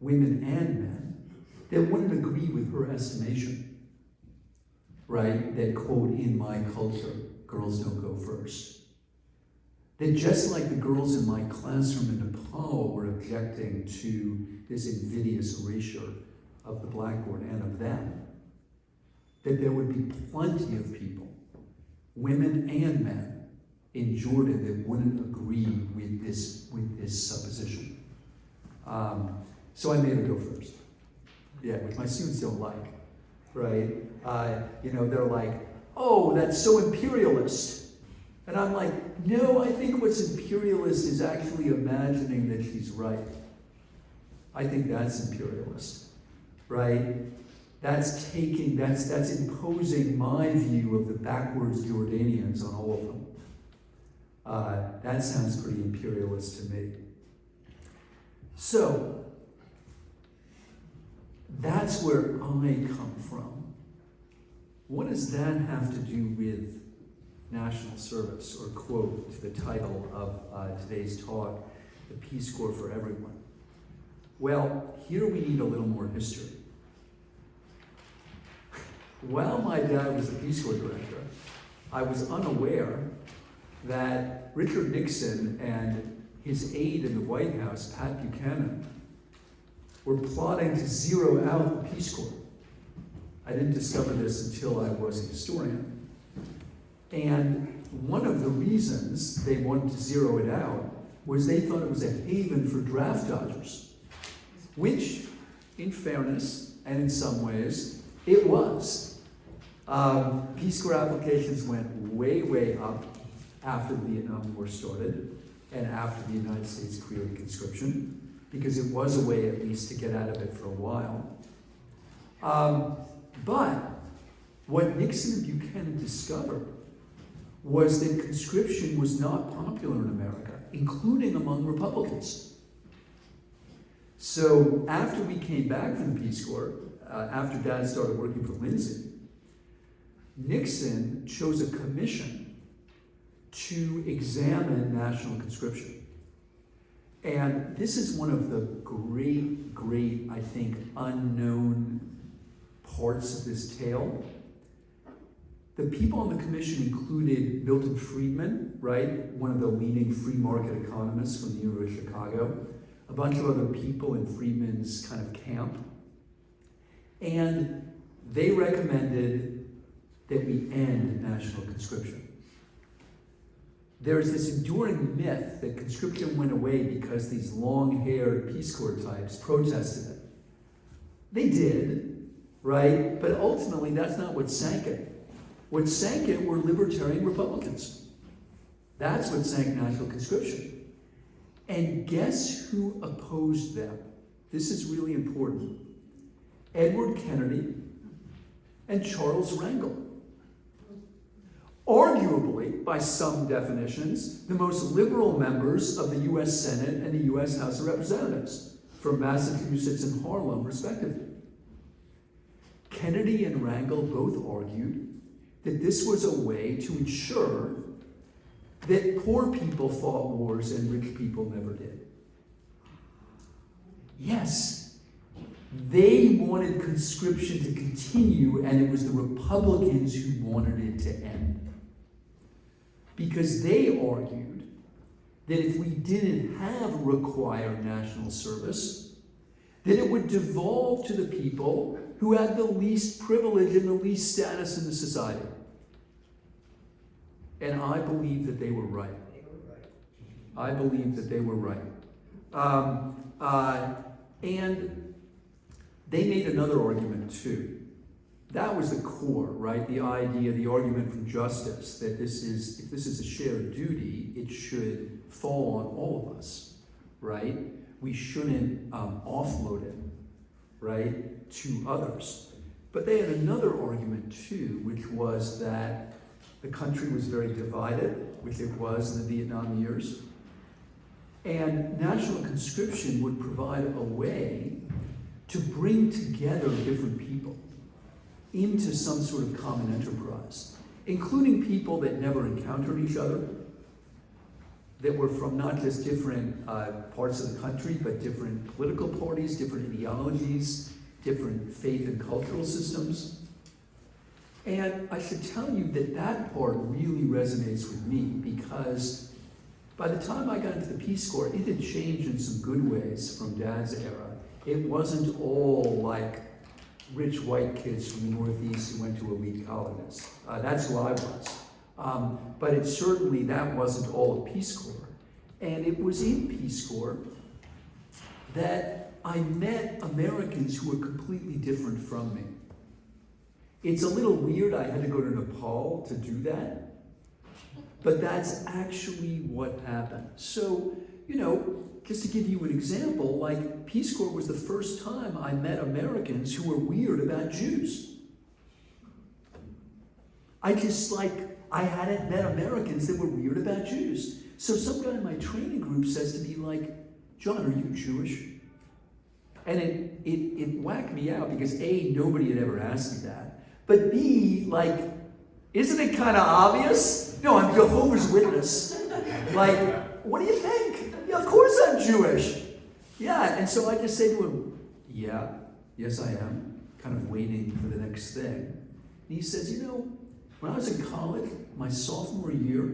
women and men, that wouldn't agree with her estimation. Right? That, quote, in my culture, girls don't go first. That just like the girls in my classroom in Nepal were objecting to this invidious erasure of the blackboard and of them, that there would be plenty of people, women and men, in Jordan that wouldn't agree with this supposition. So I made her go first. Yeah, which my students don't like, right? They're like, oh, that's so imperialist. And I'm like, no, I think what's imperialist is actually imagining that she's right. I think that's imperialist, right? That's imposing my view of the backwards Jordanians on all of them. That sounds pretty imperialist to me. So, that's where I come from. What does that have to do with national service, or quote to the title of today's talk, the Peace Corps for Everyone? Well, here we need a little more history. While my dad was the Peace Corps director, I was unaware that Richard Nixon and his aide in the White House, Pat Buchanan, were plotting to zero out the Peace Corps. I didn't discover this until I was a historian. And one of the reasons they wanted to zero it out was they thought it was a haven for draft dodgers, which, in fairness, and in some ways, it was. Peace Corps applications went way, way up after the Vietnam War started and after the United States created conscription, because it was a way at least to get out of it for a while. But what Nixon and Buchanan discovered was that conscription was not popular in America, including among Republicans. So after we came back from the Peace Corps, after Dad started working for Lindsay, Nixon chose a commission to examine national conscription. And this is one of the great, I think, unknown parts of this tale. The people on the commission included Milton Friedman, right? One of the leading free market economists from the University of Chicago, a bunch of other people in Friedman's kind of camp. And they recommended that we end national conscription. There's this enduring myth that conscription went away because these long-haired Peace Corps types protested it. They did, right? But ultimately, that's not what sank it. What sank it were libertarian Republicans. That's what sank national conscription. And guess who opposed them? This is really important. Edward Kennedy and Charles Rangel. Arguably, by some definitions, the most liberal members of the U.S. Senate and the U.S. House of Representatives, from Massachusetts and Harlem, respectively. Kennedy and Rangel both argued that this was a way to ensure that poor people fought wars and rich people never did. Yes, they wanted conscription to continue, and it was the Republicans who wanted it to end. Because they argued that if we didn't have required national service, then it would devolve to the people who had the least privilege and the least status in the society. And I believe that they were right. I believe that they were right. And they made another argument too. that was the core, right? The idea, the argument from justice that if this is a shared duty, it should fall on all of us, right? We shouldn't offload it, right, to others. But they had another argument too, which was that the country was very divided, which it was in the Vietnam years, and national conscription would provide a way to bring together different people into some sort of common enterprise, including people that never encountered each other, that were from not just different parts of the country, but different political parties, different ideologies, different faith and cultural systems. And I should tell you that that part really resonates with me, because by the time I got into the Peace Corps, it had changed in some good ways from Dad's era. It wasn't all like rich white kids from the Northeast who went to elite colleges. That's who I was. But it certainly, that wasn't all of Peace Corps. And it was in Peace Corps that I met Americans who were completely different from me. It's a little weird, I had to go to Nepal to do that, but that's actually what happened. So, you know, just to give you an example, like Peace Corps was the first time I met Americans who were weird about Jews. I hadn't met Americans that were weird about Jews. So some guy in my training group says to me, like, John, are you Jewish? And it whacked me out because A, nobody had ever asked me that. But B, like, isn't it kind of obvious? No, I'm Jehovah's Witness. Like, what do you think? Yeah, of course I'm Jewish. Yeah, and so I just say to him, yeah, yes I am, kind of waiting for the next thing. And he says, you know, when I was in college, my sophomore year,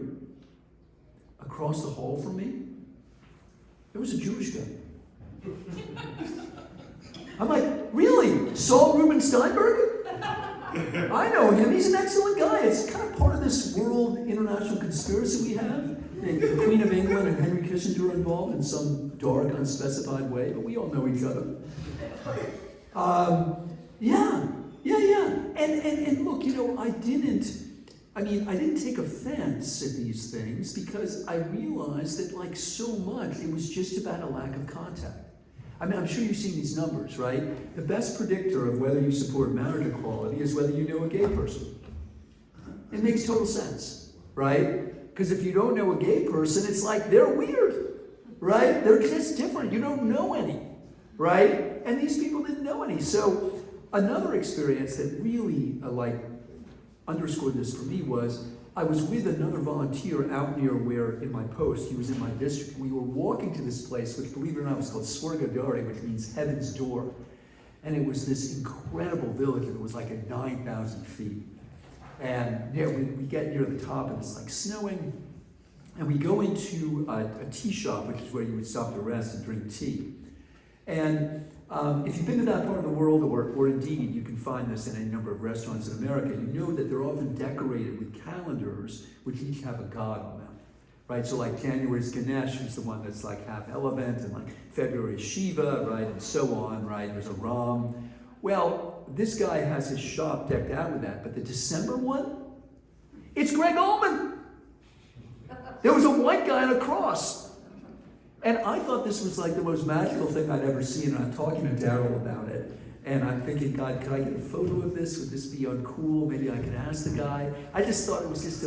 across the hall from me, there was a Jewish guy. I'm like, really? Saul Reuben Steinberg? I know him. He's an excellent guy. It's kind of part of this world international conspiracy we have. The Queen of England and Henry Kissinger are involved in some dark, unspecified way, but we all know each other. Yeah. And look, you know, I didn't take offense at these things because I realized that, like so much, it was just about a lack of contact. I mean, I'm sure you've seen these numbers, right? The best predictor of whether you support marriage equality is whether you know a gay person. It makes total sense, right? Because if you don't know a gay person, it's like they're weird, right? They're just different. You don't know any, right? And these people didn't know any. So another experience that really underscored this for me was I was with another volunteer out near where, in my post, he was in my district. We were walking to this place, which, believe it or not, was called Swargadari, which means heaven's door. And it was this incredible village, and it was like at 9,000 feet. And yeah, we get near the top, and it's like snowing. And we go into a tea shop, which is where you would stop to rest and drink tea. And if you've been to that part of the world, or indeed you can find this in a number of restaurants in America, you know that they're often decorated with calendars which each have a god on them, right? So like January is Ganesh, who's the one that's like half elephant, and like February is Shiva, right, and so on, right? There's a Ram. Well, this guy has his shop decked out with that, but the December one, it's Greg Allman. There was a white guy on a cross. And I thought this was like the most magical thing I'd ever seen, and I'm talking to Daryl about it. And I'm thinking, God, could I get a photo of this? Would this be uncool? Maybe I could ask the guy. I just thought it was just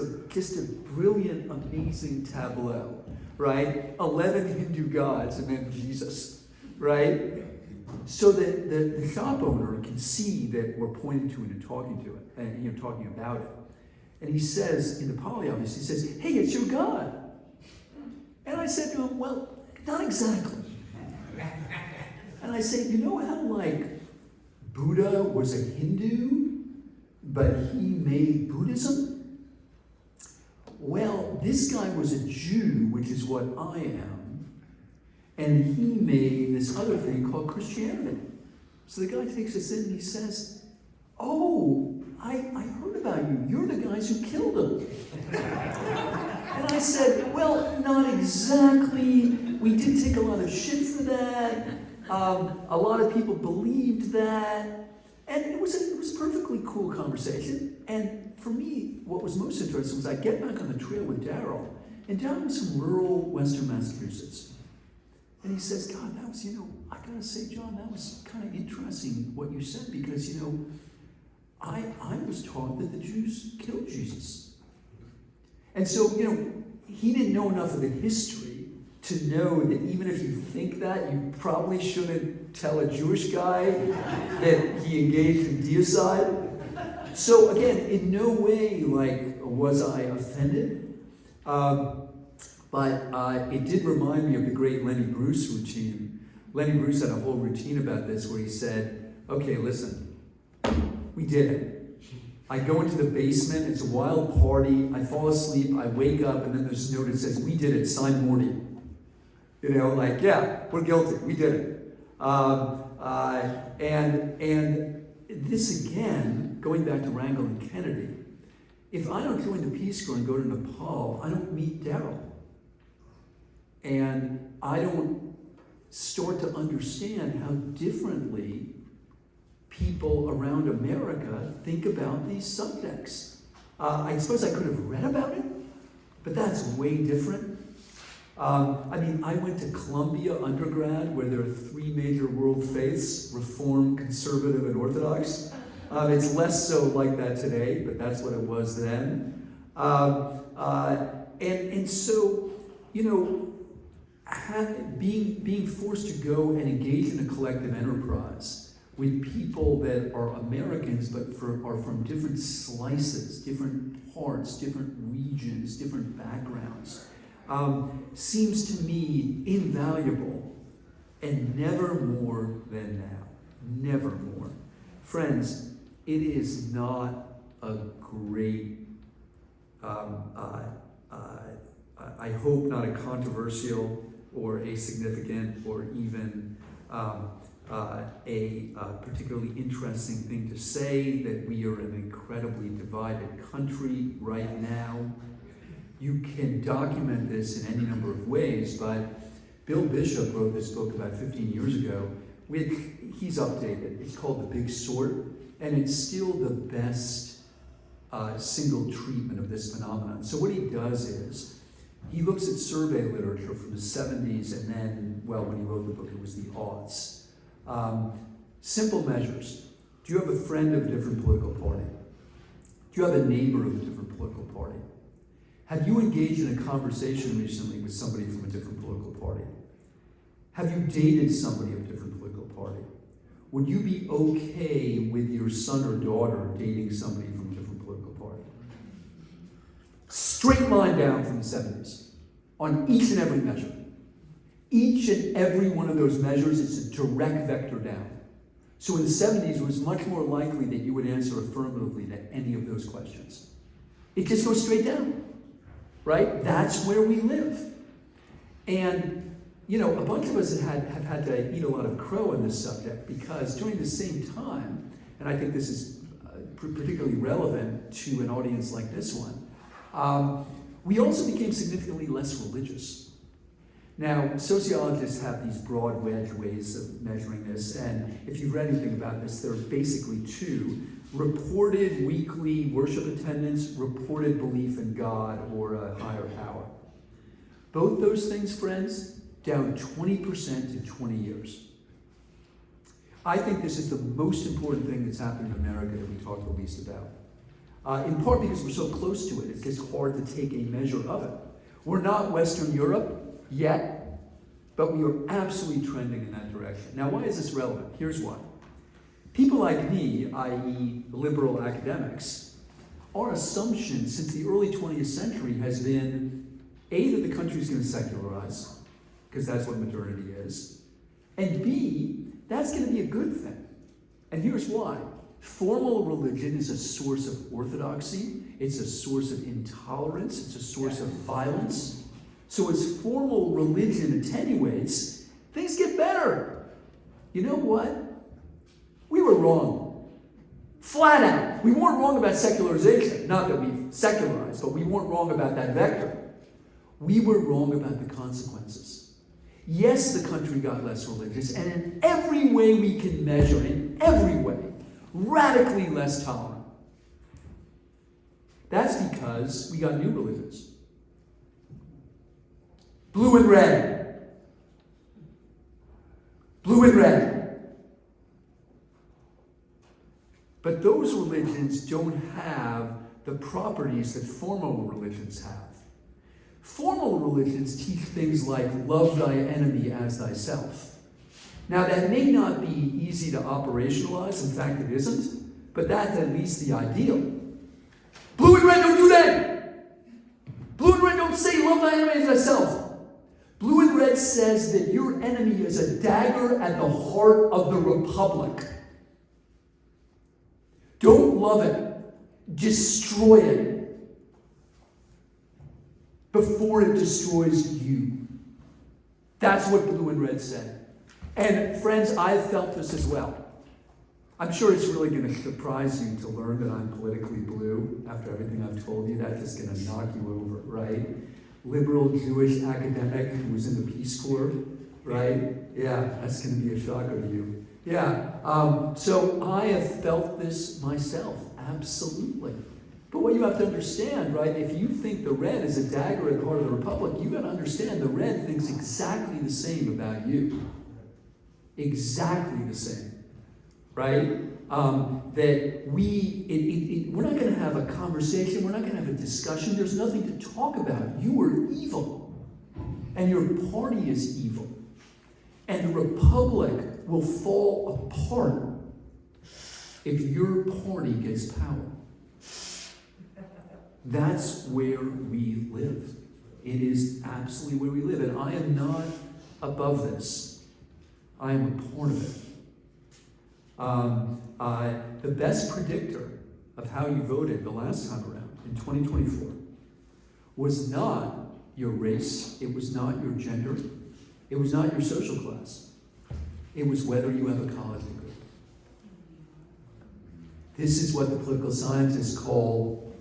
a brilliant, amazing tableau, right? 11 Hindu gods and then Jesus, right? So that the shop owner can see that we're pointing to it and talking to it, and talking about it. And he says, in the Pali, obviously, he says, hey, it's your God. And I said to him, well, not exactly. And I said, you know how like Buddha was a Hindu, but he made Buddhism? Well, this guy was a Jew, which is what I am, and he made this other thing called Christianity. So the guy takes us in and he says, oh, I heard about you. You're the guys who killed him. And I said, well, not exactly. We did take a lot of shit for that. A lot of people believed that. And it was a perfectly cool conversation. And for me, what was most interesting was I get back on the trail with Daryl, and Daryl was from rural Western Massachusetts. And he says, God, that was, I gotta say, John, that was kind of interesting what you said, because, I was taught that the Jews killed Jesus. And so, he didn't know enough of the history to know that even if you think that, you probably shouldn't tell a Jewish guy that he engaged in deicide. So again, in no way, was I offended, but it did remind me of the great Lenny Bruce routine. Lenny Bruce had a whole routine about this where he said, okay, listen, we did it. I go into the basement, it's a wild party, I fall asleep, I wake up, and then there's a note that says, we did it, signed Morty. Yeah, we're guilty, we did it. And this again, going back to Wrangell and Kennedy, if I don't join the Peace Corps and go to Nepal, I don't meet Daryl. And I don't start to understand how differently people around America think about these subjects. I suppose I could have read about it, but that's way different. I went to Columbia undergrad, where there are 3 major world faiths: Reform, Conservative, and Orthodox. It's less so like that today, but that's what it was then. And so, being forced to go and engage in a collective enterprise with people that are Americans but are from different slices, different parts, different regions, different backgrounds, seems to me invaluable, and never more than now. Never more. Friends, it is not a great, I hope not a controversial or a significant or even a particularly interesting thing to say that we are an incredibly divided country right now. You can document this in any number of ways, but Bill Bishop wrote this book about 15 years ago. He's updated. It's called The Big Sort, and it's still the best single treatment of this phenomenon. So what he does is, he looks at survey literature from the 70s, and then, when he wrote the book, it was the aughts. Simple measures. Do you have a friend of a different political party? Do you have a neighbor of a different political party? Have you engaged in a conversation recently with somebody from a different political party? Have you dated somebody of a different political party? Would you be okay with your son or daughter dating somebody from a different political party? Straight line down from the 70s on each and every measure. Each and every one of those measures is a direct vector down. So in the 70s, it was much more likely that you would answer affirmatively to any of those questions. It just goes straight down, right? That's where we live. And, a bunch of us have had to eat a lot of crow on this subject, because during the same time, and I think this is particularly relevant to an audience like this one, we also became significantly less religious. Now, sociologists have these broad wedge ways of measuring this, and if you've read anything about this, there are basically 2: reported weekly worship attendance, reported belief in God or a higher power. Both those things, friends, down 20% in 20 years. I think this is the most important thing that's happened in America that we talk the least about. In part because we're so close to it, it gets hard to take a measure of it. We're not Western Europe yet, but we are absolutely trending in that direction. Now, why is this relevant? Here's why. People like me, i.e. liberal academics, our assumption since the early 20th century has been, A, that the country's going to secularize, because that's what modernity is, and B, that's going to be a good thing. And here's why. Formal religion is a source of orthodoxy, it's a source of intolerance, it's a source of violence. So as formal religion attenuates, things get better. You know what? We were wrong. Flat out. We weren't wrong about secularization. Not that we've secularized, but we weren't wrong about that vector. We were wrong about the consequences. Yes, the country got less religious, and in every way we can measure, in every way, radically less tolerant. That's because we got new religions. Blue and red. Blue and red. But those religions don't have the properties that formal religions have. Formal religions teach things like love thy enemy as thyself. Now that may not be easy to operationalize, in fact it isn't, but that's at least the ideal. Blue and red don't do that! Blue and red don't say love thy enemy as thyself. Blue and red says that your enemy is a dagger at the heart of the republic. Don't love it. Destroy it before it destroys you. That's what blue and red said. And friends, I've felt this as well. I'm sure it's really going to surprise you to learn that I'm politically blue after everything I've told you. That's just going to knock you over, right? Liberal Jewish academic who was in the Peace Corps, right? Yeah, that's going to be a shocker to you. Yeah, so I have felt this myself, absolutely. But what you have to understand, right, if you think the red is a dagger at the heart of the republic, you got to understand the red thinks exactly the same about you. Exactly the same, right? That we're not going to have a conversation, we're not going to have a discussion, there's nothing to talk about. You are evil, and your party is evil. And the republic will fall apart if your party gets power. That's where we live. It is absolutely where we live. And I am not above this. I am a part of it. The best predictor of how you voted the last time around, in 2024, was not your race, it was not your gender, it was not your social class. It was whether you have a college degree. This is what the political scientists call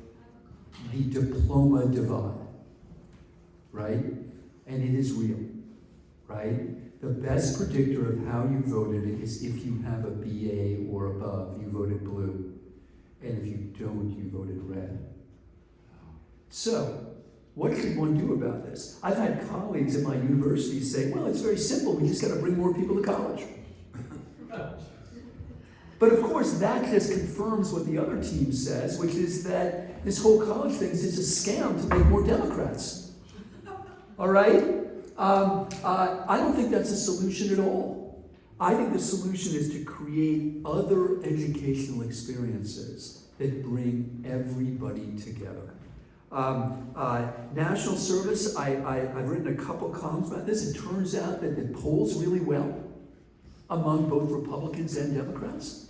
the diploma divide, right? And it is real, right? The best predictor of how you voted is if you have a BA or above, you voted blue. And if you don't, you voted red. So, what should one do about this? I've had colleagues at my university say, well, it's very simple, we just got to bring more people to college. But of course, that just confirms what the other team says, which is that this whole college thing is just a scam to make more Democrats. All right? I don't think that's a solution at all. I think the solution is to create other educational experiences that bring everybody together. National service, I've written a couple columns about this. It turns out that it polls really well among both Republicans and Democrats.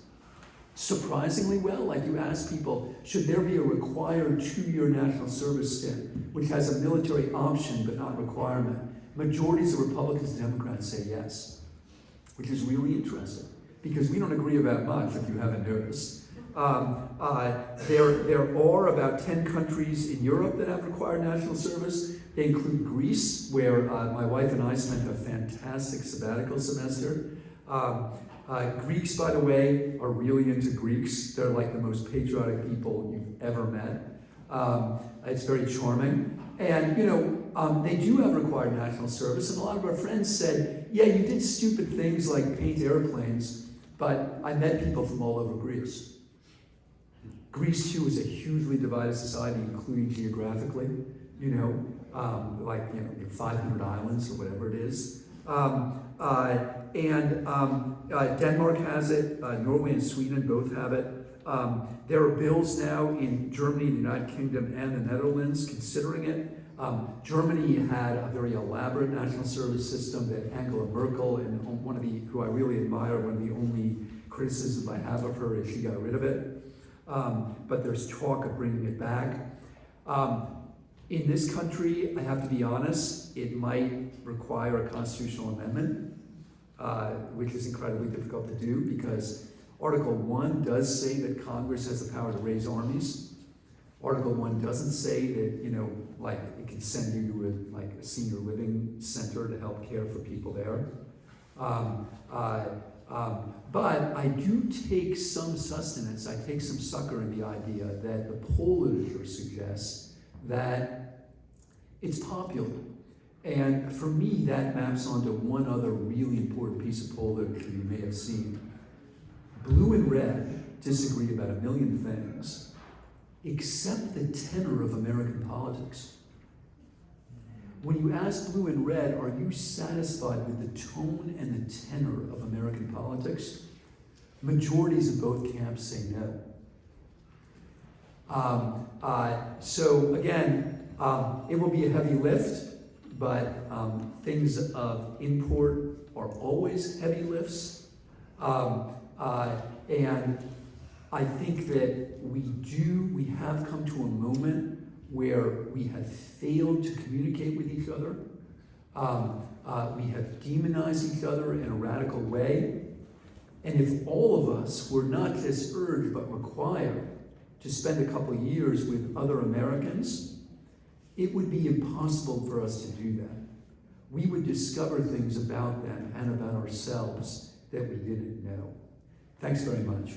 Surprisingly well. Like you ask people, should there be a required 2-year national service stint, which has a military option but not requirement? Majorities of Republicans and Democrats say yes, which is really interesting because we don't agree about much, if you haven't noticed. There are about 10 countries in Europe that have required national service. They include Greece, where my wife and I spent a fantastic sabbatical semester. Greeks, by the way, are really into Greeks. They're like the most patriotic people you've ever met. It's very charming. And, they do have required national service, and a lot of our friends said, yeah, you did stupid things like paint airplanes, but I met people from all over Greece. Greece, too, is a hugely divided society, including geographically, 500 islands or whatever it is. Denmark has it, Norway and Sweden both have it. There are bills now in Germany, the United Kingdom, and the Netherlands considering it. Germany had a very elaborate national service system that Angela Merkel, and who I really admire, one of the only criticisms I have of her is she got rid of it. But there's talk of bringing it back. In this country, I have to be honest, it might require a constitutional amendment, which is incredibly difficult to do because Article 1 does say that Congress has the power to raise armies. Article 1 doesn't say that, it can send you to a senior living center to help care for people there. But I do take some sustenance, I take some succor in the idea that the poll literature suggests that it's popular. And for me, that maps onto one other really important piece of poll literature you may have seen. Blue and red disagree about a million things, except the tenor of American politics. When you ask blue and red, are you satisfied with the tone and the tenor of American politics? Majorities of both camps say no. So again, it will be a heavy lift, but things of import are always heavy lifts. And I think that we have come to a moment where we have failed to communicate with each other. We have demonized each other in a radical way. And if all of us were not just urged but required to spend a couple years with other Americans, it would be impossible for us to do that. We would discover things about them and about ourselves that we didn't know. Thanks very much.